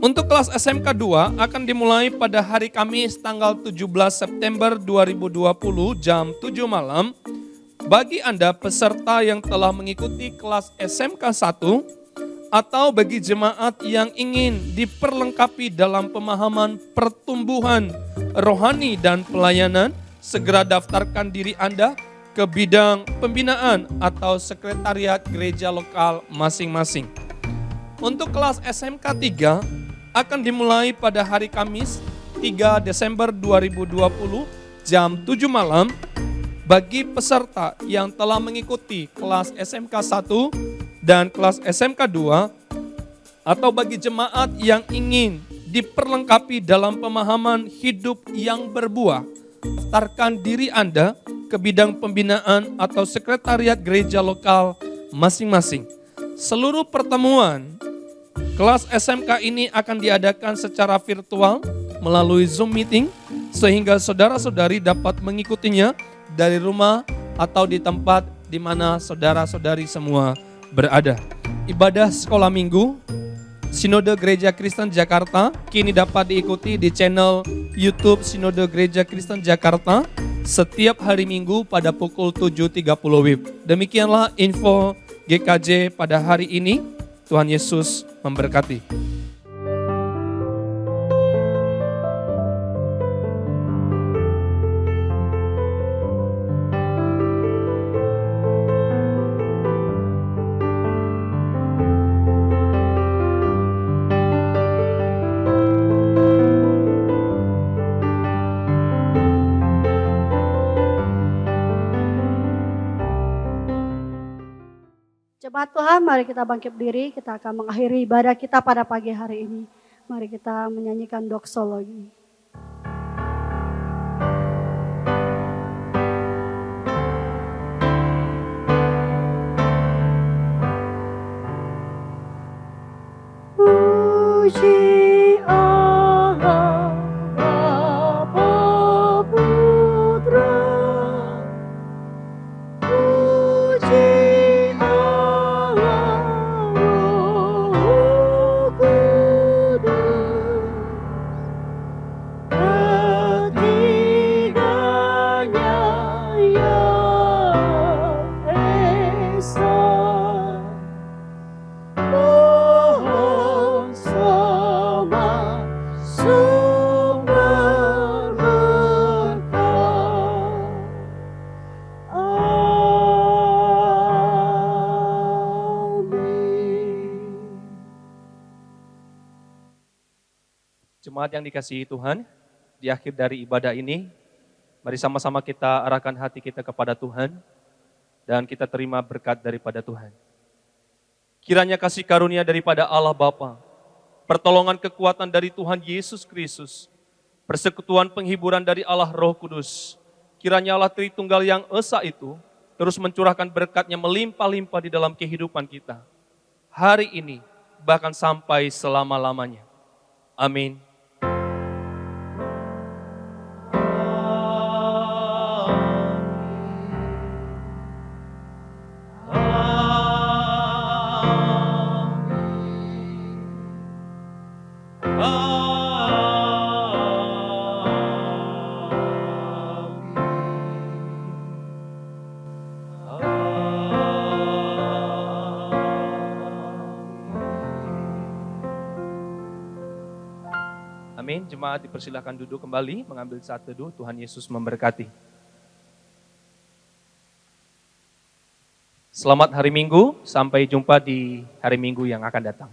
Untuk kelas SMK 2 akan dimulai pada hari Kamis tanggal 17 September 2020 jam 7 malam. Bagi Anda peserta yang telah mengikuti kelas SMK 1 atau bagi jemaat yang ingin diperlengkapi dalam pemahaman pertumbuhan rohani dan pelayanan, segera daftarkan diri Anda ke bidang pembinaan atau sekretariat gereja lokal masing-masing. Untuk kelas SMK 3 akan dimulai pada hari Kamis 3 Desember 2020 jam 7 malam. Bagi peserta yang telah mengikuti kelas SMK 1 dan kelas SMK 2 atau bagi jemaat yang ingin diperlengkapi dalam pemahaman hidup yang berbuah, daftarkan diri Anda ke bidang pembinaan atau sekretariat gereja lokal masing-masing. Seluruh pertemuan kelas SMK ini akan diadakan secara virtual melalui Zoom meeting sehingga saudara-saudari dapat mengikutinya dari rumah atau di tempat di mana saudara-saudari semua berada. Ibadah sekolah minggu Sinode Gereja Kristen Jakarta kini dapat diikuti di channel YouTube Sinode Gereja Kristen Jakarta setiap hari Minggu pada pukul 7.30 WIB. Demikianlah info GKJ pada hari ini. Tuhan Yesus memberkati. Jemaat Tuhan, mari kita bangkit berdiri, kita akan mengakhiri ibadah kita pada pagi hari ini. Mari kita menyanyikan doksologi. Puji Allah Bapa Putra, puji Allah Roh Kudus, ketiganya yang esa. Pohon sama sumber berkah. Amin. Jemaat yang dikasihi Tuhan, di akhir dari ibadah ini, mari sama-sama kita arahkan hati kita kepada Tuhan, dan kita terima berkat daripada Tuhan. Kiranya kasih karunia daripada Allah Bapa, pertolongan kekuatan dari Tuhan Yesus Kristus, persekutuan penghiburan dari Allah Roh Kudus, kiranya Allah Tritunggal yang esa itu terus mencurahkan berkat-Nya melimpah-limpah di dalam kehidupan kita. Hari ini, bahkan sampai selama-lamanya. Amin. Amin. Jemaat dipersilakan duduk kembali, mengambil saat teduh. Tuhan Yesus memberkati. Selamat hari Minggu, sampai jumpa di hari Minggu yang akan datang.